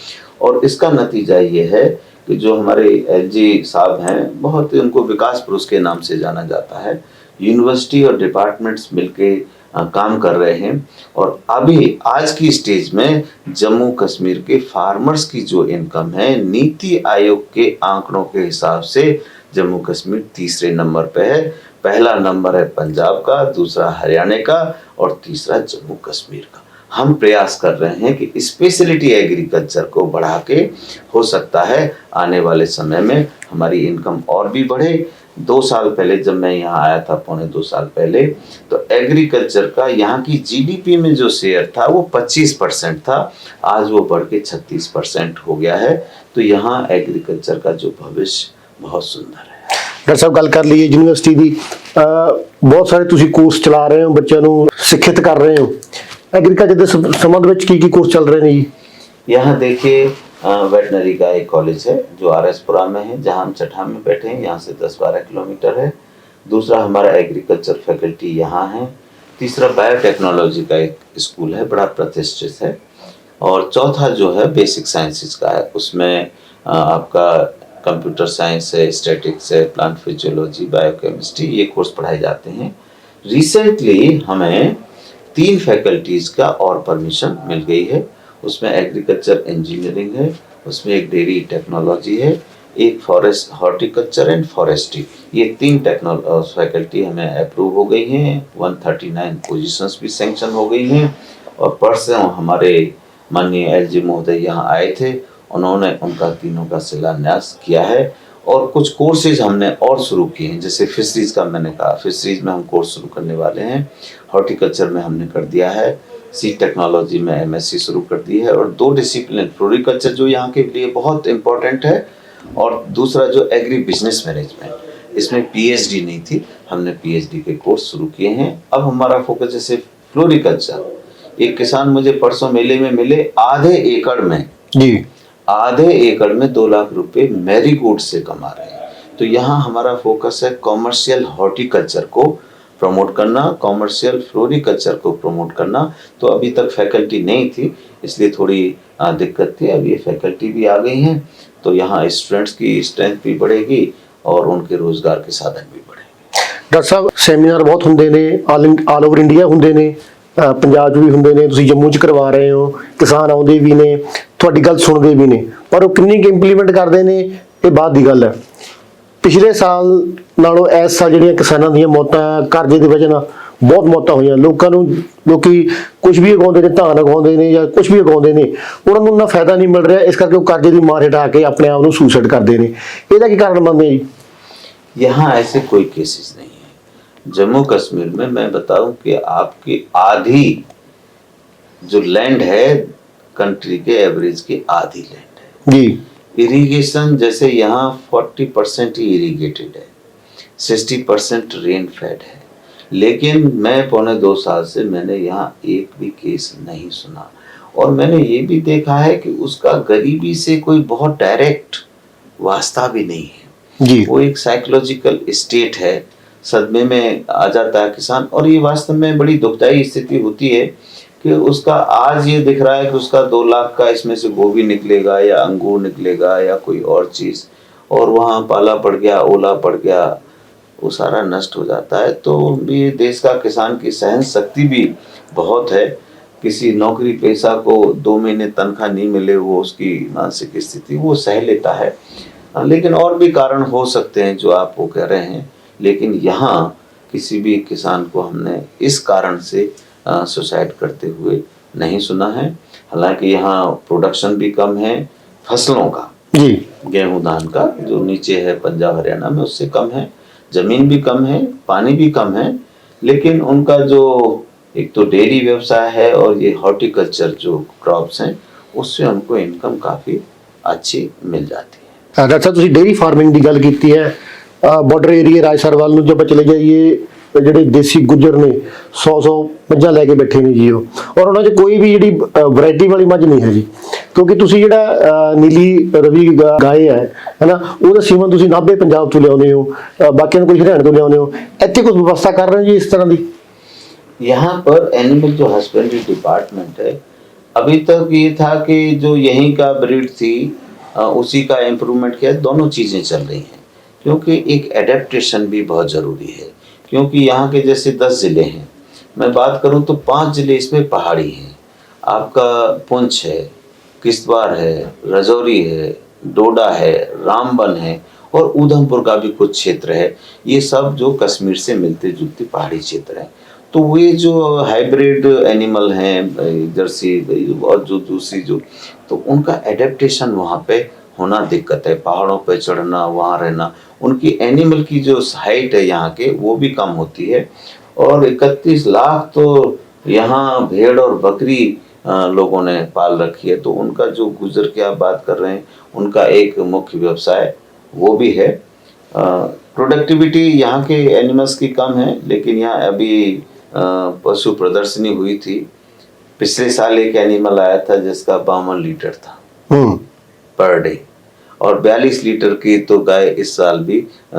[SPEAKER 2] और इसका नतीजा ये है कि जो हमारे एलजी साहब हैं, बहुत उनको विकास पुरुष के नाम से जाना जाता है, यूनिवर्सिटी और डिपार्टमेंट्स मिलके काम कर रहे हैं। और अभी आज की स्टेज में जम्मू कश्मीर के फार्मर्स की जो इनकम है, नीति आयोग के आंकड़ों के हिसाब से जम्मू कश्मीर तीसरे नंबर पे है। पहला नंबर है पंजाब का, दूसरा हरियाणा का और तीसरा जम्मू कश्मीर का। हम प्रयास कर रहे हैं कि स्पेशलिटी एग्रीकल्चर को बढ़ा के, हो सकता है आने वाले समय में हमारी इनकम और भी बढ़े। 2 साल पहले जब मैं यहाँ आया था, पौने 2 साल पहले, तो एग्रीकल्चर का यहाँ की जीडीपी में जो शेयर था वो 25% था, आज वो बढ़ के 36% हो गया है। तो यहाँ एग्रीकल्चर का जो भविष्य बहुत सुंदर है।
[SPEAKER 1] डॉक्टर साहब, गल कर लीजिए यूनिवर्सिटी की, बहुत सारे तुसी कोर्स चला रहे हो, बच्चों को शिक्षित कर रहे हो, एग्रीकल्चर के संबंध में की कोर्स चल रहे हैं जी?
[SPEAKER 2] यहाँ देखिए, वेटनरी का एक कॉलेज है जो आरएसपुरा में है, जहाँ हम चट्टा में बैठे हैं, यहाँ से 10-12 किलोमीटर है। दूसरा हमारा एग्रीकल्चर फैकल्टी यहाँ है। तीसरा बायोटेक्नोलॉजी का एक स्कूल है, बड़ा प्रतिष्ठित है। और चौथा जो है बेसिक साइंसेज का है, उसमें आपका कंप्यूटर साइंस है, स्टैटिक्स है, प्लांट फिजियोलॉजी, बायोकेमिस्ट्री, ये कोर्स पढ़ाए जाते हैं। रिसेंटली हमें 3 फैकल्टीज़ का और परमिशन मिल गई है। उसमें एग्रीकल्चर इंजीनियरिंग है, उसमें एक डेयरी टेक्नोलॉजी है, एक फॉरेस्ट, हॉर्टिकल्चर एंड फॉरेस्ट्री, ये 3 फैकल्टी हमें अप्रूव हो गई हैं। 139 पोजीशंस भी सैंक्शन हो गई हैं। और परसों हमारे माननीय एलजी महोदय यहाँ आए थे, उन्होंने उनका तीनों का शिलान्यास किया है। और कुछ कोर्सेज हमने और शुरू किए हैं, जैसे फिशरीज का मैंने कहा, फिशरीज में हम कोर्स शुरू करने वाले हैं। हॉर्टिकल्चर में हमने कर दिया है, सीड टेक्नोलॉजी में एमएससी शुरू कर दी है। और 2 डिसिप्लिन, फ्लोरिकल्चर जो यहाँ के लिए बहुत इंपॉर्टेंट है, और दूसरा जो एग्री बिजनेस मैनेजमेंट, इसमें पीएचडी नहीं थी, हमने पीएचडी के कोर्स शुरू किए हैं। अब हमारा फोकस जैसे फ्लोरिकल्चर, एक किसान मुझे परसों मेले में मिले, आधे एकड़ में 2 लाख रुपए मैरीगोल्ड से कमा रहे हैं। तो यहाँ हमारा फोकस है कॉमर्शियल हॉर्टिकल्चर को प्रमोट करना, कॉमर्शियल फ्लोरिकल्चर को प्रमोट करना। तो अभी तक फैकल्टी नहीं थी, इसलिए थोड़ी दिक्कत थी। अब ये फैकल्टी भी आ गई हैं, तो यहाँ स्टूडेंट्स की स्ट्रेंथ भी बढ़ेगी और उनके रोजगार के साधन भी बढ़ेंगे।
[SPEAKER 1] डॉक्टर साहब, सैमीनार बहुत होंगे ने, ऑल ओवर इंडिया होंगे ने, पंजाब भी होंगे ने, तुसीं जम्मू च करवा रहे हो, किसान आउंदे भी ने, तुहाडी गल सुनदे भी ने, पर वो किन्नी इंप्लीमेंट करते हैं ये बात की गल है। पिछले साल नालों इस साल जिहड़ियां किसानां दीयां मौतां करजे दी वजह नाल बहुत मौतां होईयां। लोकी कुछ भी उगाउंदे ने, धान उगाउंदे ने या कुछ भी उगाउंदे ने, उन्हां नूं ना फायदा नहीं मिल रहा, इस करके वो कर्जे की मार हटा के अपने आप नूं सुसाइड करते हैं। इहदा की कारण मनदे जी?
[SPEAKER 2] यहाँ ऐसे कोई केसेस नहीं है। जम्मू कश्मीर में मैं बताऊं कि आपकी आधी जो लैंड है, कंट्री के एवरेज की आधी लैंड है
[SPEAKER 1] जी।
[SPEAKER 2] इरिगेशन, जैसे यहाँ 40% ही इरिगेटेड है, 60% रेन फेड है। लेकिन मैं पौने 2 साल से मैंने यहाँ एक भी केस नहीं सुना। और मैंने ये भी देखा है कि उसका गरीबी से कोई बहुत डायरेक्ट वास्ता भी नहीं है
[SPEAKER 1] जी।
[SPEAKER 2] वो एक साइकोलॉजिकल स्टेट है, सदमे में आ जाता है किसान। और ये वास्तव में बड़ी दुखदायी स्थिति होती है कि उसका आज ये दिख रहा है कि उसका 2 लाख का इसमें से गोभी निकलेगा या अंगूर निकलेगा या कोई और चीज़, और वहाँ पाला पड़ गया, ओला पड़ गया, वो सारा नष्ट हो जाता है। तो ये देश का किसान की सहन शक्ति भी बहुत है। किसी नौकरी पेशा को 2 महीने तनख्वाह नहीं मिले, वो उसकी मानसिक स्थिति वो सह लेता है। लेकिन और भी कारण हो सकते हैं जो आप वो कह रहे हैं, लेकिन यहाँ किसी भी किसान को हमने इस कारण से सुसाइड करते हुए नहीं सुना है। हालांकि यहाँ प्रोडक्शन भी कम है फसलों का,
[SPEAKER 1] जी,
[SPEAKER 2] गेहूं धान का जो नीचे है पंजाब हरियाणा में उससे कम है, जमीन भी कम है, पानी भी कम है, लेकिन उनका जो एक तो डेयरी व्यवसाय है और ये हॉर्टिकल्चर जो क्रॉप्स हैं उससे उनको इनकम काफ़ी अच्छी मिल जाती है।
[SPEAKER 1] डॉक्टर साहब ਤੁਸੀਂ ਡੇਰੀ ਫਾਰਮਿੰਗ ਦੀ ਗੱਲ ਕੀਤੀ ਹੈ, ਬਾਰਡਰ ਏਰੀਆ ਰਾਜਸਥਾਨ ਵੱਲ ਨੂੰ ਜੇ ਆਪਾਂ ਚਲੇ ਜਾਈਏ ਜਿਹੜੇ ਦੇਸੀ ਗੁੱਜਰ ਨੇ 100 ਮੱਝਾਂ ਲੈ ਕੇ ਬੈਠੇ ਨੇ ਜੀ ਉਹ, ਔਰ ਉਹਨਾਂ 'ਚ ਕੋਈ ਵੀ ਜਿਹੜੀ ਵੈਰਾਈਟੀ ਵਾਲੀ ਮੱਝ ਨਹੀਂ ਹੈ ਜੀ, ਕਿਉਂਕਿ ਤੁਸੀਂ ਜਿਹੜਾ ਨੀਲੀ ਰਵੀ ਗਾਏ ਹੈ ਹੈਨਾ, ਉਹਦਾ ਸੀਮਨ ਤੁਸੀਂ ਨਾਭੇ ਪੰਜਾਬ ਤੋਂ ਲਿਆਉਂਦੇ ਹੋ, ਬਾਕੀਆਂ ਨੂੰ ਕੋਈ ਹਰਿਆਣਾ ਤੋਂ ਲਿਆਉਂਦੇ ਹੋ, ਇੱਥੇ ਕੋਈ ਵਿਵਸਥਾ ਕਰ ਰਹੇ ਹੋ ਜੀ ਇਸ ਤਰ੍ਹਾਂ ਦੀ?
[SPEAKER 2] यहाँ पर एनिमल जो हस्बेंड्री डिपार्टमेंट है, अभी तक ये था कि जो यहीं का ब्रीड थी उसी का इम्प्रूवमेंट किया, दोनों चीज़ें चल रही हैं, क्योंकि एक एडेप्टेशन भी बहुत ज़रूरी है। क्योंकि यहाँ के जैसे 10 ज़िले हैं, मैं बात करूँ तो 5 ज़िले इसमें पहाड़ी हैं। आपका पुंछ है, किश्तवाड़ है, राजौरी है, डोडा है, रामबन है और ऊधमपुर का भी कुछ क्षेत्र है। ये सब जो कश्मीर से मिलते जुलते पहाड़ी क्षेत्र हैं। तो वे जो हाइब्रिड एनिमल हैं जर्सी और जो दूसरी जो, तो उनका एडेप्टेशन वहाँ पे होना दिक्कत है। पहाड़ों पे चढ़ना, वहाँ रहना, उनकी एनिमल की जो हाइट है यहाँ के वो भी कम होती है। और 31 लाख तो यहाँ भेड़ और बकरी लोगों ने पाल रखी है, तो उनका जो गुजर की आप बात कर रहे हैं उनका एक मुख्य व्यवसाय वो भी है। प्रोडक्टिविटी यहाँ के एनिमल्स की कम है, लेकिन यहाँ अभी पशु प्रदर्शनी हुई थी, पिछले साल एक एनिमल आया था जिसका 52 लीटर था पर डे, और 42 लीटर की तो गाय इस साल भी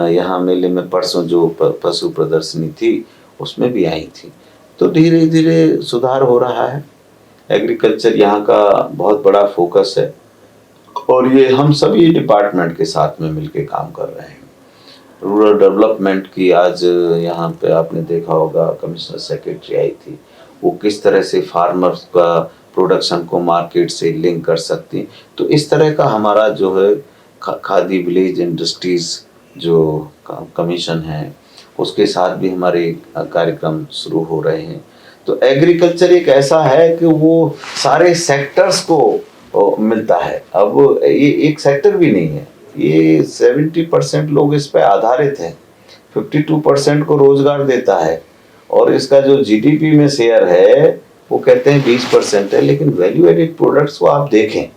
[SPEAKER 2] यहाँ मेले में परसों जो पशु प्रदर्शनी थी उसमें भी आई थी। तो धीरे धीरे सुधार हो रहा है। एग्रीकल्चर यहाँ का बहुत बड़ा फोकस है और ये हम सभी डिपार्टमेंट के साथ में मिलके काम कर रहे हैं। रूरल डेवलपमेंट की आज यहाँ पे आपने देखा होगा कमिश्नर सेक्रेटरी आई थी, वो किस तरह से फार्मर्स का प्रोडक्शन को मार्केट से लिंक कर सकती। तो इस तरह का हमारा जो है खादी विलेज इंडस्ट्रीज जो कमीशन है उसके साथ भी हमारे कार्यक्रम शुरू हो रहे हैं। तो एग्रीकल्चर एक ऐसा है कि वो सारे सेक्टर्स को मिलता है। अब ये एक सेक्टर भी नहीं है, ये 70% लोग इस पे आधारित हैं, 52% को रोजगार देता है, और इसका जो जीडीपी में शेयर है वो कहते हैं 20% है, लेकिन वैल्यू एडेड प्रोडक्ट्स को आप देखें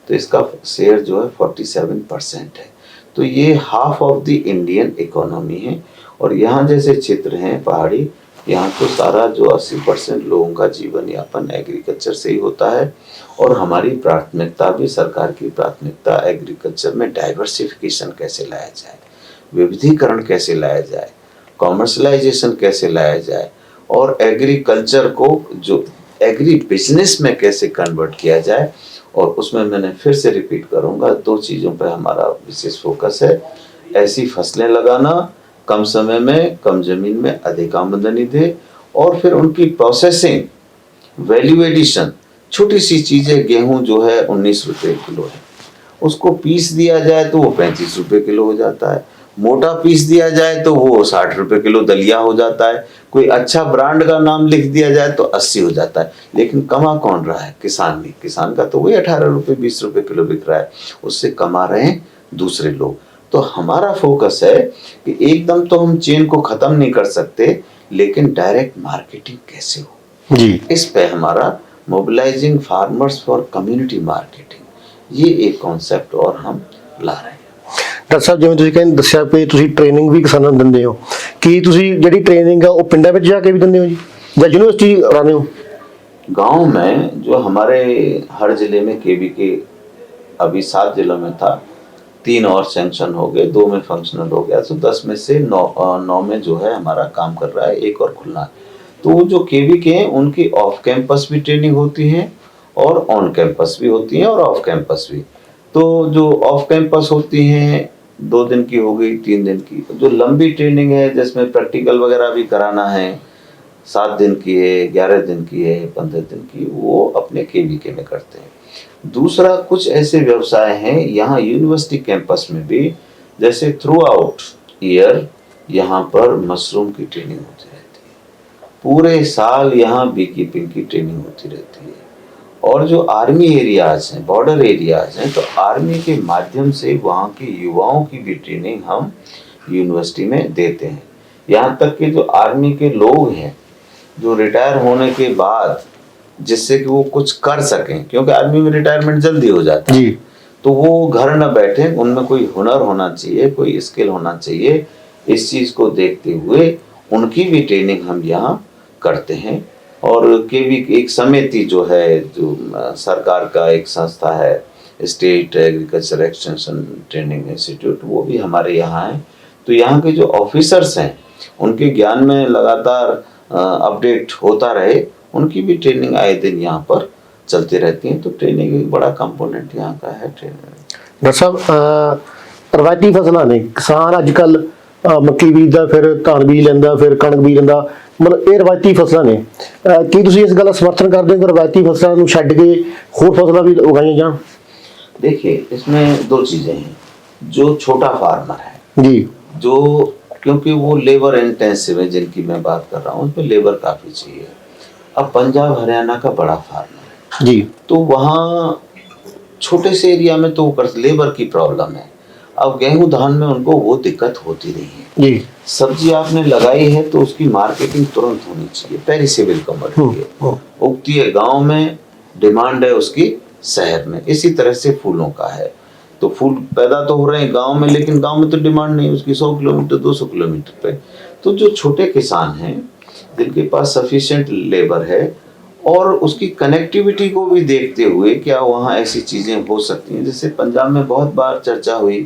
[SPEAKER 2] तो इसका शेयर जो है 47% है। तो ये half of the Indian economy है। और यहाँ जैसे क्षेत्र हैं पहाड़ी, यहाँ तो सारा जो 80% लोगों का जीवन यापन एग्रीकल्चर से ही होता है। और हमारी प्राथमिकता भी, सरकार की प्राथमिकता एग्रीकल्चर में डाइवर्सिफिकेशन कैसे लाया जाए, विविधीकरण कैसे लाया जाए, कॉमर्शलाइजेशन कैसे लाया जाए, और एग्रीकल्चर को जो एग्री बिजनेस में कैसे कन्वर्ट किया जाए। और उसमें मैंने फिर से रिपीट करूँगा, 2 चीज़ों पर हमारा विशेष फोकस है। ऐसी फसलें लगाना कम समय में, कम जमीन में अधिक आमदनी दे, और फिर उनकी प्रोसेसिंग, वैल्यू एडिशन। छोटी सी चीज़ें, गेहूं जो है 19 रुपये किलो है, उसको पीस दिया जाए तो वो 35 रुपये किलो हो जाता है। मोटा पीस दिया जाए तो वो 60 रुपये किलो दलिया हो जाता है। कोई अच्छा ब्रांड का नाम लिख दिया जाए तो 80 हो जाता है। लेकिन कमा कौन रहा है? किसान भी। किसान का तो वही 18 रुपये 20 रुपये किलो बिक रहा है, उससे कमा रहे हैं दूसरे लोग। तो हमारा फोकस है कि एकदम तो हम चेन को ख़त्म नहीं कर सकते, लेकिन डायरेक्ट मार्केटिंग कैसे हो जी, इस पे हमारा mobilising farmers for community marketing, ये एक कॉन्सेप्ट और हम ला रहे हैं।
[SPEAKER 1] ਡਾਕਟਰ ਸਾਹਿਬ, ਜਿਵੇਂ ਤੁਸੀਂ ਕਹਿੰਦੇ ਦੱਸਿਆ ਕਿ ਤੁਸੀਂ ਟ੍ਰੇਨਿੰਗ ਵੀ ਕਿਸਾਨਾਂ ਨੂੰ ਦਿੰਦੇ ਹੋ, ਕੀ ਤੁਸੀਂ ਜਿਹੜੀ ਟ੍ਰੇਨਿੰਗ ਆ ਉਹ ਪਿੰਡਾਂ ਵਿੱਚ ਜਾ ਕੇ ਵੀ ਦਿੰਦੇ ਹੋ ਜੀ, ਜਾਂ यूनिवर्सिटी कराते हो?
[SPEAKER 2] गांव में जो हमारे हर जिले में केवीके अभी 7 जिलों में था, 3 और सैंक्शन हो गए, 2 में फंक्शनल हो गया, तो 10 में से 9 में जो है हमारा काम कर रहा है, 1 और खुलना है। तो जो केवी के हैं उनकी ऑफ कैंपस भी ट्रेनिंग होती है और ऑन कैंपस भी होती है और ऑफ कैंपस भी। तो जो ऑफ कैंपस होती हैं 2 दिन की हो गई, 3 दिन की। जो लंबी ट्रेनिंग है जिसमें प्रैक्टिकल वगैरह भी कराना है, 7 दिन की है, 11 दिन की है, 15 दिन की, वो अपने केवीके में करते हैं। दूसरा, कुछ ऐसे व्यवसाय हैं यहाँ यूनिवर्सिटी कैंपस में भी, जैसे थ्रू आउट ईयर यहाँ पर मशरूम की ट्रेनिंग होती रहती है, पूरे साल यहाँ बी कीपिंग की ट्रेनिंग होती रहती है। और जो आर्मी एरियाज हैं, बॉर्डर एरियाज हैं, तो आर्मी के माध्यम से वहाँ के युवाओं की भी ट्रेनिंग हम यूनिवर्सिटी में देते हैं। यहाँ तक कि जो आर्मी के लोग हैं जो रिटायर होने के बाद, जिससे कि वो कुछ कर सकें, क्योंकि आर्मी में रिटायरमेंट जल्दी हो जाता है, तो वो घर न बैठे, उनमें कोई हुनर होना चाहिए, कोई स्किल होना चाहिए। इस चीज़ को देखते हुए उनकी भी ट्रेनिंग हम यहाँ करते हैं। और केवी एक समिति जो है, जो सरकार का एक संस्था है, state agriculture extension training institute, वो भी हमारे यहाँ है। तो यहाँ के जो ऑफिसर्स हैं उनके ज्ञान में लगातार अपडेट होता रहे, उनकी भी ट्रेनिंग आए दिन यहाँ पर चलती रहती है। तो ट्रेनिंग एक बड़ा कंपोनेंट यहाँ का है ट्रेनिंग।
[SPEAKER 1] डॉक्टर साहब, रवायती फसलां ने किसान अजकल मक्की बीजदा, फिर धान बीज लेंदा, फिर कणक बीज लेंदा, मतलब ये रवायती फसलां ने। ਕੀ ਤੁਸੀਂ ਇਸ ਗੱਲ ਦਾ ਸਮਰਥਨ ਕਰਦੇ ਹੋ ਕਿ ਰਵਾਇਤੀ ਫਸਲਾਂ ਨੂੰ ਛੱਡ ਕੇ ਹੋਰ ਫਸਲਾਂ भी उगाई जाएं?
[SPEAKER 2] देखिए, इसमें 2 चीजें हैं। जो छोटा फार्मर है
[SPEAKER 1] जी,
[SPEAKER 2] जो, क्योंकि वो लेबर इंटेंसिव है, जिनकी मैं बात कर रहा हूँ, उसमें लेबर काफी चाहिए। अब पंजाब हरियाणा का बड़ा फार्मर है
[SPEAKER 1] जी,
[SPEAKER 2] तो वहाँ छोटे से एरिया में तो लेबर की प्रॉब्लम है। अब गेहूं धान में उनको वो दिक्कत होती रही है।
[SPEAKER 1] जी,
[SPEAKER 2] सब्जी आपने लगाई है तो उसकी मार्केटिंग तुरंत होनी चाहिए, पेरिसेबल कमोडिटी है, उगती है गांव में, डिमांड है उसकी शहर में। इसी तरह से फूलों का है, तो फूल पैदा तो हो रहे हैं गांव में, लेकिन गांव में तो डिमांड नहीं उसकी 100 किलोमीटर 200 किलोमीटर पे। तो जो छोटे किसान हैं जिनके पास सफिशिएंट लेबर है और उसकी कनेक्टिविटी को भी देखते हुए, क्या वहाँ ऐसी चीज़ें हो सकती हैं। जैसे पंजाब में बहुत बार चर्चा हुई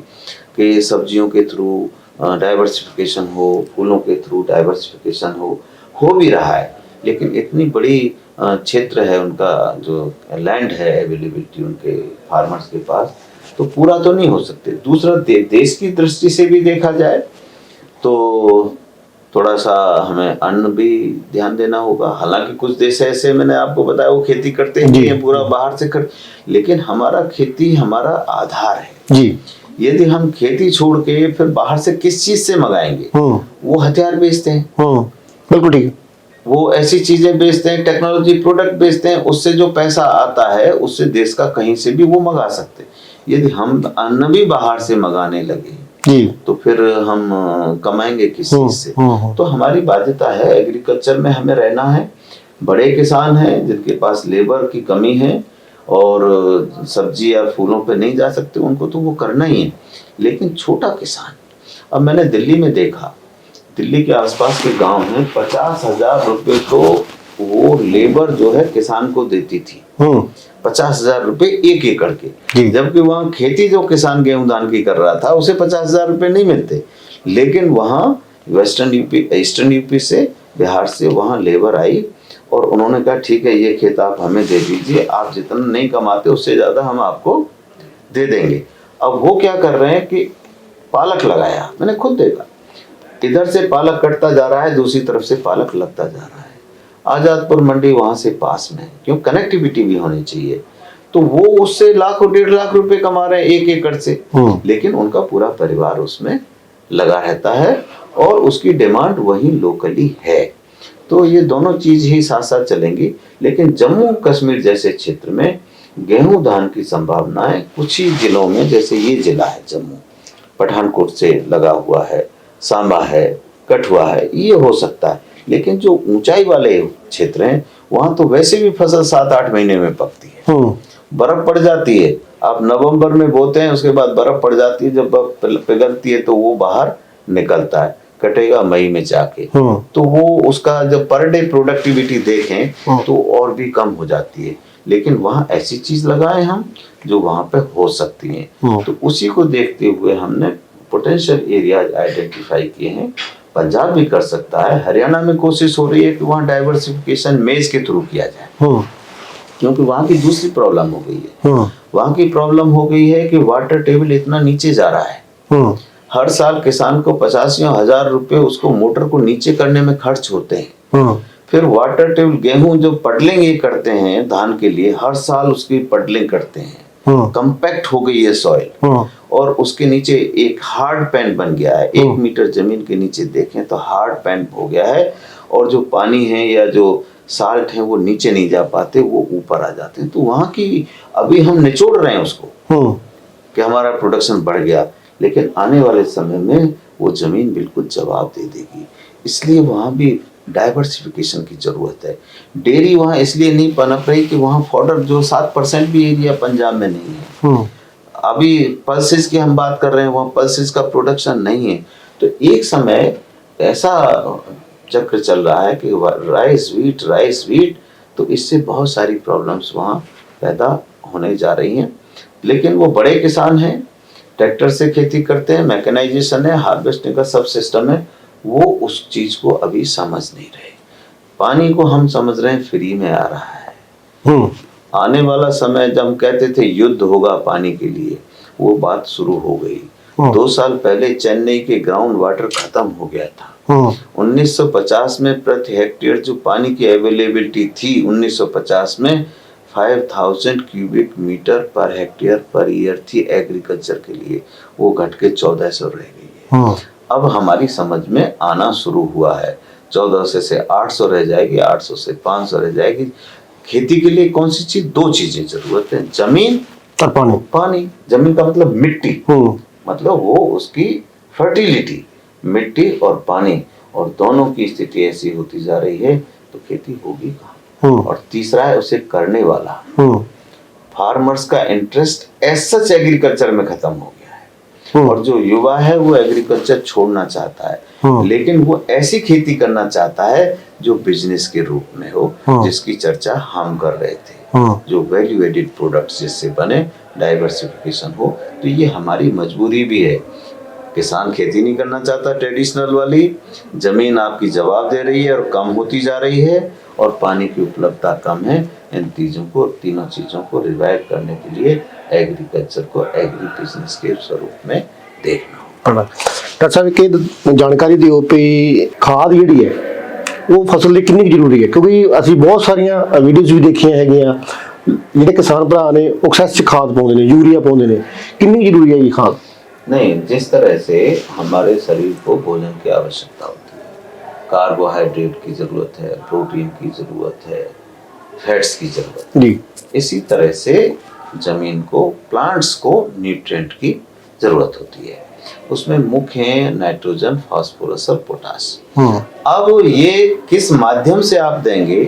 [SPEAKER 2] कि सब्जियों के थ्रू डाइवर्सिफिकेशन हो, फूलों के थ्रू डाइवर्सिफिकेशन हो भी रहा है, लेकिन इतनी बड़ी क्षेत्र है उनका, जो लैंड है अवेलेबिलिटी उनके फार्मर्स के पास, तो पूरा तो नहीं हो सकते। दूसरा, देश की दृष्टि से भी देखा जाए तो थोड़ा सा हमें अन्न भी ध्यान देना होगा। हालांकि कुछ देश ऐसे, मैंने आपको बताया, वो खेती करते ही हैं, पूरा बाहर से कर, लेकिन हमारा खेती हमारा आधार है
[SPEAKER 1] जी।
[SPEAKER 2] यदि हम खेती छोड़ के फिर बाहर से किस चीज से मंगाएंगे? वो हथियार बेचते हैं,
[SPEAKER 1] बिल्कुल ठीक,
[SPEAKER 2] वो ऐसी चीजें बेचते हैं, टेक्नोलॉजी प्रोडक्ट बेचते हैं, उससे जो पैसा आता है उससे देश का कहीं से भी वो मंगा सकते। यदि हम अन्न भी बाहर से मंगाने लगे
[SPEAKER 1] जी,
[SPEAKER 2] तो फिर हम कमाएंगे किस चीज से? तो हमारी बाध्यता है, एग्रीकल्चर में हमें रहना है। बड़े किसान हैं जिनके पास लेबर की कमी है और सब्जी या फूलों पे नहीं जा सकते, उनको तो वो करना ही है। लेकिन छोटा किसान, अब मैंने दिल्ली में देखा, दिल्ली के आसपास के गांव में 50,000 रुपए तो वो लेबर जो है किसान को देती थी, 50,000 रुपए 1 एकड़ के, जबकि वहाँ खेती जो किसान गेहूं धान की कर रहा था उसे 50,000 रुपए नहीं मिलते। लेकिन वहाँ वेस्टर्न यूपी, ईस्टर्न यूपी से, बिहार से वहाँ लेबर आई और उन्होंने कहा ठीक है, ये खेत आप हमें दे दीजिए, आप जितना नहीं कमाते उससे ज्यादा हम आपको दे देंगे। अब वो क्या कर रहे हैं कि पालक लगाया, मैंने खुद देखा, इधर से पालक कटता जा रहा है, दूसरी तरफ से पालक लगता जा रहा है। आजादपुर मंडी वहां से पास में, क्यों, कनेक्टिविटी भी होनी चाहिए। तो वो उससे लाख और 1.5 लाख रुपए कमा रहे हैं 1 एकड़ से, लेकिन उनका पूरा परिवार उसमें लगा रहता है और उसकी डिमांड वही लोकली है। तो ये दोनों चीज ही साथ साथ चलेंगी। लेकिन जम्मू कश्मीर जैसे क्षेत्र में गेहूं धान की संभावनाएं कुछ ही जिलों में, जैसे ये जिला है जम्मू, पठानकोट से लगा हुआ है, सांबा है, कठुआ है, ये हो सकता है। लेकिन जो ऊंचाई वाले क्षेत्र हैं वहां तो वैसे भी फसल 7-8 महीने में पकती है, बर्फ पड़ जाती है। आप नवंबर में बोते हैं, उसके बाद बर्फ पड़ जाती है, जब बर्फ पिघलती है तो वो बाहर निकलता है, कटेगा मई में जाके। तो वो उसका जब पर डे प्रोडक्टिविटी देखें तो और भी कम हो जाती है। लेकिन वहाँ ऐसी चीज लगाए हम जो वहां पे हो सकती है। तो उसी को देखते हुए हमने पोटेंशियल एरियाज आइडेंटिफाई किए हैं पंजाब भी कर सकता है, हरियाणा में कोशिश हो रही है कि वहाँ डाइवर्सिफिकेशन मेज के थ्रू किया जाए, क्योंकि वहाँ की दूसरी प्रॉब्लम हो गई है। वहाँ की प्रॉब्लम हो गई है कि वाटर टेबल इतना नीचे जा रहा है, हर साल किसान को 50 या 1000 रुपए उसको मोटर को नीचे करने में खर्च होते हैं। फिर वाटर टेबल गेहूं जो पडलिंग ये करते हैं धान के लिए, हर साल उसकी पडलिंग करते हैं, कंपैक्ट हो गई है सॉइल, और उसके नीचे एक हार्ड पैन बन गया है। 1 मीटर जमीन के नीचे देखें तो हार्ड पैन हो गया है, और जो पानी है या जो साल्ट है वो नीचे नहीं जा पाते, वो ऊपर आ जाते हैं। तो वहाँ की अभी हम निचोड़ रहे हैं उसको कि हमारा प्रोडक्शन बढ़ गया, लेकिन आने वाले समय में वो जमीन बिल्कुल जवाब दे देगी। इसलिए वहाँ भी डाइवर्सिफिकेशन की जरूरत है। डेयरी वहाँ इसलिए नहीं पनप रही कि वहाँ फॉडर जो 7% भी एरिया पंजाब में नहीं है। अभी पल्सेस की हम बात कर रहे हैं, वहाँ पल्सेस का प्रोडक्शन नहीं है। तो एक समय ऐसा चक्र चल रहा है कि राइस वीट, तो इससे बहुत सारी प्रॉब्लम्स वहाँ पैदा होने जा रही हैं। लेकिन वो बड़े किसान हैं, ट्रैक्टर से खेती करते हैं, मैकेनाइजेशन है, हार्वेस्टिंग का सब सिस्टम है, वो उस चीज को अभी समझ नहीं रहे। पानी को हम समझ रहे हैं फ्री में आ रहा है। आने वाला समय जब हम कहते थे युद्ध होगा पानी के लिए, वो बात शुरू हो गई। 2 साल पहले चेन्नई के ग्राउंड वाटर खत्म हो गया था। 1950 में प्रति हेक्टेयर जो पानी की अवेलेबिलिटी थी 1950 में 5000 cubic metre per hectare per year थी एग्रीकल्चर के लिए, वो घट के 1400 रह गई है। अब हमारी समझ में आना शुरू हुआ है, 1400 से 800 रह जाएगी, 800 से 500 रह जाएगी। खेती के लिए कौन सी चीज, 2 चीजें जरूरत है, जमीन और पानी। जमीन का मतलब मिट्टी, मतलब वो उसकी फर्टिलिटी, मिट्टी और पानी, और दोनों की स्थिति ऐसी होती जा रही है तो खेती होगी कहाँ। और तीसरा है उसे करने वाला, फार्मर्स का इंटरेस्ट एज सच एग्रीकल्चर में खत्म हो गया है, और जो युवा है वो एग्रीकल्चर छोड़ना चाहता है, लेकिन वो ऐसी खेती करना चाहता है जो बिजनेस के रूप में हो, जिसकी चर्चा हम कर रहे थे, जो वैल्यू एडेड प्रोडक्ट्स जिससे बने, डाइवर्सिफिकेशन हो। तो ये हमारी मजबूरी भी है। किसान खेती नहीं करना चाहता ट्रेडिशनल वाली, जमीन आपकी जवाब दे रही है और कम होती जा रही है, और पानी की उपलब्धता कम है। इन तीनों चीजों को रिवाइव करने के लिए एग्रीकल्चर को एग्री बिजनेस के स्वरूप में देखना।
[SPEAKER 1] डॉक्टर साहब एक जानकारी दिओ भी खाद जिहड़ी है वो फसल ਲਈ ਕਿੰਨੀ ਜ਼ਰੂਰੀ ਹੈ, ਕਿਉਂਕਿ ਅਸੀਂ ਬਹੁਤ ਸਾਰੀਆਂ ਵੀਡੀਓਜ਼ ਵੀ ਦੇਖੀਆਂ ਹੈਗੀਆਂ ਜਿਹੜੇ ਕਿਸਾਨ ਭਰਾ ਨੇ ਐਕਸੈਸ ਚ ਖਾਦ ਪਾਉਂਦੇ ਨੇ, यूरिया ਪਾਉਂਦੇ ਨੇ, ਕਿੰਨੀ ਜ਼ਰੂਰੀ ਹੈ ਇਹ ਖਾਦ?
[SPEAKER 2] नहीं, जिस तरह से हमारे शरीर को भोजन की आवश्यकता होती है, कार्बोहाइड्रेट की जरूरत है, प्रोटीन की जरूरत है, फैट्स की जरूरत है, इसी तरह से जमीन को, प्लांट्स को न्यूट्रिएंट की जरूरत होती है। उसमें मुख्य है नाइट्रोजन, फास्फोरस और पोटास। अब ये किस माध्यम से आप देंगे,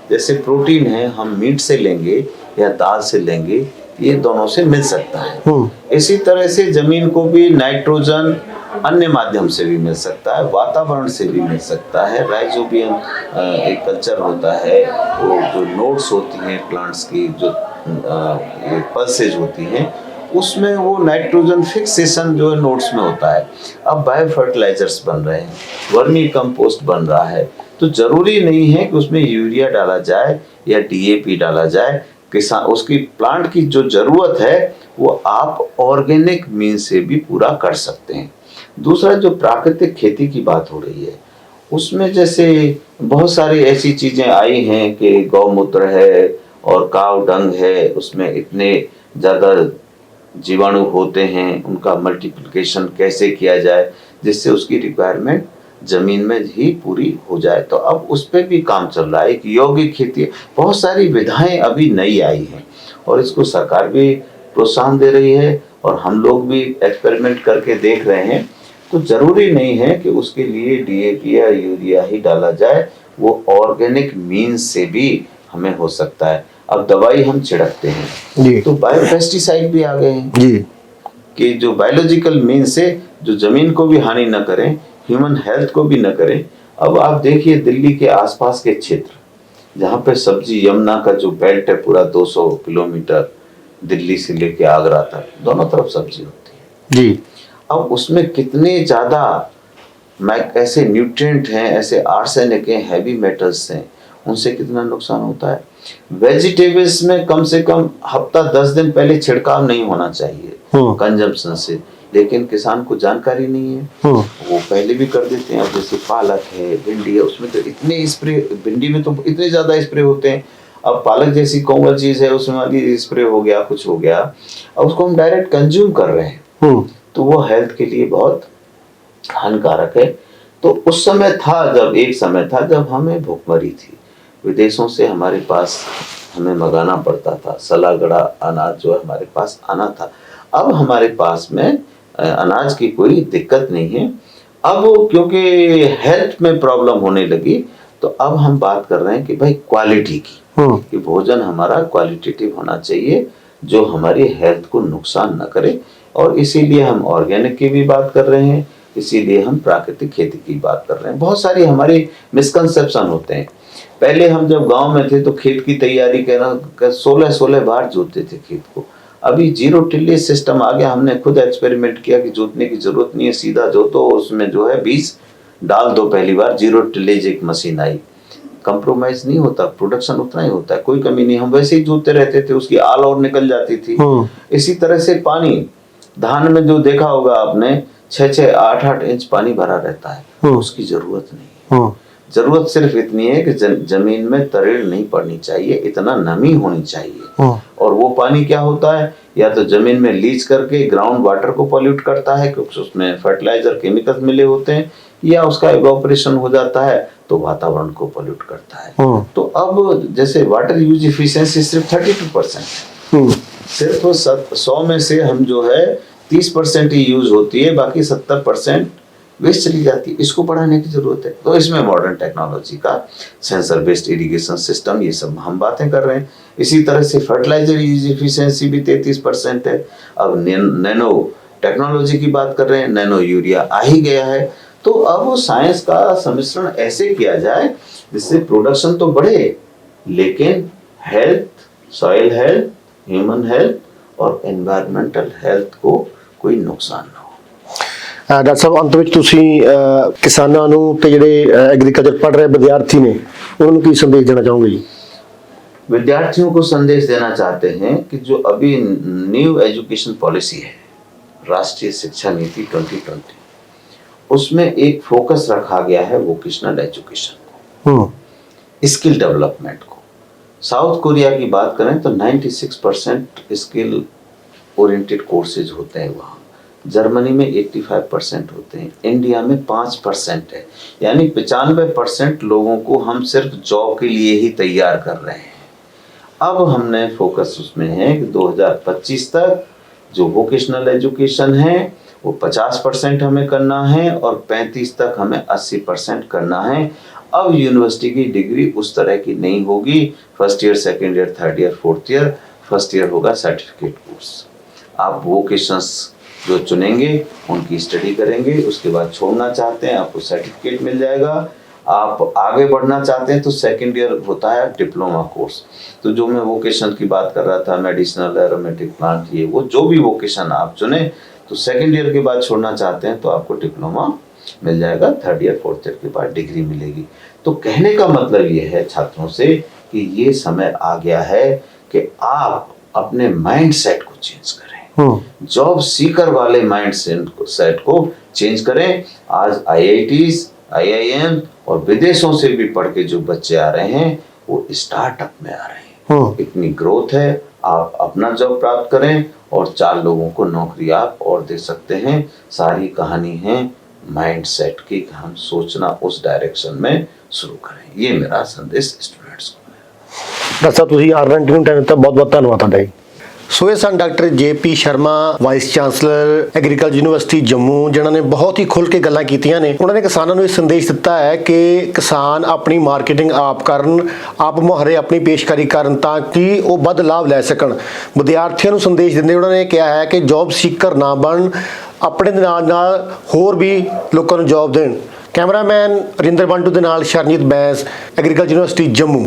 [SPEAKER 2] जैसे प्रोटीन है हम मीट से लेंगे या दाल से लेंगे, ये दोनों से मिल सकता है। इसी तरह से जमीन को भी नाइट्रोजन अन्य माध्यम से भी मिल सकता है, वातावरण से भी मिल सकता है। राइजोबियम एक कल्चर होता है, वो जो नोड्स होती हैं प्लांट्स की, जो पल्सेज होती हैं, उसमें वो नाइट्रोजन फिक्सेशन जो है नोड्स में होता है। अब बायो फर्टिलाइजर्स बन रहे हैं, वर्मी कंपोस्ट बन रहा है, तो जरूरी नहीं है कि उसमें यूरिया डाला जाए या DAP डाला जाए। किसान उसकी प्लांट की जो जरूरत है वो आप ऑर्गेनिक मीन से भी पूरा कर सकते हैं। दूसरा, जो प्राकृतिक खेती की बात हो रही है, उसमें जैसे बहुत सारी ऐसी चीजें आई हैं कि गौमूत्र है और काव डंग है, उसमें इतने ज्यादा जीवाणु होते हैं, उनका मल्टीप्लिकेशन कैसे किया जाए जिससे उसकी रिक्वायरमेंट जमीन में ही पूरी हो जाए। तो अब उस पर भी काम चल रहा है, एक यौगिक खेती, बहुत सारी विधाएं अभी नई आई हैं, और इसको सरकार भी प्रोत्साहन दे रही है और हम लोग भी एक्सपेरिमेंट करके देख रहे हैं। तो जरूरी नहीं है कि उसके लिए DAP या यूरिया ही डाला जाए, वो ऑर्गेनिक मीन्स से भी हमें हो सकता है। अब दवाई हम छिड़कते हैं तो बायोपेस्टिसाइड भी आ गए हैं जी, कि जो बायोलॉजिकल मीन्स से जो जमीन को भी हानि न करें, ह्यूमन हेल्थ को भी न करें। अब आप देखिए दिल्ली के आसपास के क्षेत्र जहाँ पे सब्जी, यमुना का जो बेल्ट है पूरा 200 किलोमीटर दिल्ली से लेके आगरा तक, दोनों तरफ सब्जी होती है जी। अब उसमें कितने ज्यादा ऐसे न्यूट्रिएंट हैं, ऐसे आर्सेनिक हैं, हैवी मेटल्स हैं, उनसे कितना नुकसान होता है। वेजिटेबल्स में कम से कम हफ्ता 10 दिन पहले छिड़काव नहीं होना चाहिए कंजम्पशन से, लेकिन किसान को जानकारी नहीं है, वो पहले भी कर देते हैं। अब जैसे पालक है, भिंडी है, उसमें तो इतने स्प्रे, भिंडी में तो इतने ज्यादा स्प्रे होते हैं। अब पालक जैसी कोमल चीज है, उसमें वाली स्प्रे हो गया, कुछ हो गया, अब उसको हम डायरेक्ट कंज्यूम कर रहे हैं, तो वो हेल्थ के लिए बहुत हानिकारक है। तो उस समय था, जब एक समय था जब हमें भूखमरी थी, विदेशों से हमारे पास हमें मंगाना पड़ता था, सला गड़ा अनाज जो हमारे पास आना था। अब हमारे पास में अनाज की कोई दिक्कत नहीं है। अब क्योंकि हेल्थ में प्रॉब्लम होने लगी, तो अब हम बात कर रहे हैं कि भाई क्वालिटी की, कि भोजन हमारा क्वालिटेटिव होना चाहिए, जो हमारी हेल्थ को नुकसान न करे। और इसीलिए हम ऑर्गेनिक की भी बात कर रहे हैं, इसीलिए हम प्राकृतिक खेती की बात कर रहे हैं। बहुत सारी हमारी मिसकंसेप्शन होते हैं। पहले हम जब गांव में थे तो खेत की तैयारी करना 16 बार जोतते थे खेत को। अभी 0 टिलेज सिस्टम आ गया, हमने खुद एक्सपेरिमेंट किया कि जोतने की जरूरत नहीं है, सीधा जोतो, उसमें जो है बीज डाल दो पहली बार। 0 टिलेज एक मशीन आई, कंप्रोमाइज नहीं होता, प्रोडक्शन उतना ही होता है, कोई कमी नहीं। हम वैसे ही जोतते रहते थे, उसकी आल और निकल जाती थी। इसी तरह से पानी, धान में जो देखा होगा आपने, 6-6, 8-8 इंच पानी भरा रहता है, उसकी जरूरत नहीं है। जरूरत सिर्फ इतनी है कि जमीन में तरेड़ नहीं पड़नी चाहिए, इतना नमी होनी चाहिए। और वो पानी क्या होता है, या तो जमीन में लीच करके ग्राउंड वाटर को पॉल्यूट करता है क्योंकि उसमें फर्टिलाइजर केमिकल्स मिले होते हैं, या उसका इवैपोरेशन हो जाता है तो वातावरण को पॉल्यूट करता है। तो अब जैसे वाटर यूज इफिशिएंसी सिर्फ 32% है, सिर्फ 100 में से हम जो है 30% ही यूज होती है, बाकी 70% वेस्ट चली जाती है। इसको बढ़ाने की जरूरत है। तो इसमें मॉडर्न टेक्नोलॉजी का सेंसर बेस्ड इरिगेशन सिस्टम, ये सब हम बातें कर रहे हैं। इसी तरह से फर्टिलाइजर यूज इफिशिएंसी भी 33% है। अब नैनो टेक्नोलॉजी की बात कर रहे हैं, नैनो यूरिया आ ही गया है। तो अब साइंस का सम्मिश्रण ऐसे किया जाए जिससे प्रोडक्शन तो बढ़े, लेकिन health, soil health, human health और एनवायरमेंटल हेल्थ को कोई नुकसान ना हो।
[SPEAKER 1] डॉक्टर साहब, अंत ਵਿੱਚ ਤੁਸੀਂ ਕਿਸਾਨਾਂ ਨੂੰ ਤੇ ਜਿਹੜੇ ਐਗਰੀਕਲਚਰ ਪੜ੍ਹ ਰਹੇ ਵਿਦਿਆਰਥੀ ਨੇ ਉਹਨਾਂ ਨੂੰ ਕੀ ਸੰਦੇਸ਼ ਦੇਣਾ ਚਾਹੋਗੇ ਜੀ?
[SPEAKER 2] विद्यार्थियों को संदेश देना चाहते हैं कि जो अभी न्यू एजुकेशन पॉलिसी है, राष्ट्रीय शिक्षा नीति 2020, उसमें एक फोकस रखा गया है वोकेशनल एजुकेशन को, स्किल डेवलपमेंट को। साउथ कोरिया की बात करें तो 96% स्किल ओरिएंटेड कोर्सेज होते हैं वहाँ, जर्मनी में 85% होते हैं, इंडिया में 5% है। यानी 95% लोगों को हम सिर्फ जॉब के लिए ही तैयार कर रहे हैं। अब हमने फोकस उसमें है कि 2025 तक जो वोकेशनल एजुकेशन है वो 50% हमें करना है और 35 तक हमें 80% करना है। अब यूनिवर्सिटी की डिग्री उस तरह की नहीं होगी, first year, second year, third year, fourth year. First year होगा सर्टिफिकेट कोर्स। आप वोकेशंस जो चुनेंगे उनकी स्टडी करेंगे, उसके बाद छोड़ना चाहते हैं आपको सर्टिफिकेट मिल जाएगा। आप आगे बढ़ना चाहते हैं तो सेकेंड ईयर होता है डिप्लोमा कोर्स। तो जो मैं वोकेशन की बात कर रहा था, मेडिसिनल, एरोमेटिक प्लांट, ये वो जो भी वोकेशन आप चुने, तो सेकेंड ईयर के बाद छोड़ना चाहते हैं तो आपको डिप्लोमा मिल जाएगा, थर्ड ईयर, फोर्थ ईयर के बाद डिग्री मिलेगी। तो कहने का मतलब ये है छात्रों से कि ये समय आ गया है कि आप अपने माइंड सेट को चेंज करें, जॉब सीकर वाले माइंड सेट को चेंज करें। आज IITs, IIM और विदेशों से भी पढ़ के जो बच्चे आ रहे हैं वो स्टार्टअप में आ रहे हैं। इतनी ग्रोथ है, आप अपना जॉब प्राप्त करें और 4 लोगों को नौकरी आप और दे सकते हैं। सारी कहानी है माइंड सेट की, हम सोचना उस डायरेक्शन में शुरू करें। ये मेरा संदेश स्टूडेंट्स को है।
[SPEAKER 1] डॉक्टर साहब, ਤੁਸੀਂ R&D ਨੂੰ ਟਾਈਮ ਦਿੱਤਾ, ਬਹੁਤ ਬਹੁਤ ਧੰਨਵਾਦ ਤੁਹਾਡਾ ਜੀ। ਸੋ ਇਹ ਸਨ doctor JP Sharma, vice chancellor agriculture university Jammu, ਜਿਨ੍ਹਾਂ ਨੇ ਬਹੁਤ ਹੀ ਖੁੱਲ੍ਹ ਕੇ ਗੱਲਾਂ ਕੀਤੀਆਂ ਨੇ। ਉਹਨਾਂ ਨੇ ਕਿਸਾਨਾਂ ਨੂੰ ਇਹ ਸੰਦੇਸ਼ ਦਿੱਤਾ ਹੈ ਕਿ ਕਿਸਾਨ ਆਪਣੀ ਮਾਰਕੀਟਿੰਗ ਆਪ ਕਰਨ, ਆਪ ਮੁਹੱਰੇ ਆਪਣੀ ਪੇਸ਼ਕਾਰੀ ਕਰਨ ਤਾਂ ਕਿ ਉਹ ਵੱਧ ਲਾਭ ਲੈ ਸਕਣ। ਵਿਦਿਆਰਥੀਆਂ ਨੂੰ ਸੰਦੇਸ਼ ਦਿੰਦੇ ਉਹਨਾਂ ਨੇ ਕਿਹਾ ਹੈ ਕਿ ਜੌਬ ਸੀਕਰ ਨਾ ਬਣਨ, ਆਪਣੇ ਦੇ ਨਾਲ ਹੋਰ ਵੀ ਲੋਕਾਂ ਨੂੰ ਜੌਬ ਦੇਣ। ਕੈਮਰਾਮੈਨ ਰਿੰਦਰ ਬੰਟੂ ਦੇ ਨਾਲ ਸ਼ਰਨਜੀਤ ਬੈਂਸ, ਐਗਰੀਕਲਚਰ ਯੂਨੀਵਰਸਿਟੀ ਜੰਮੂ।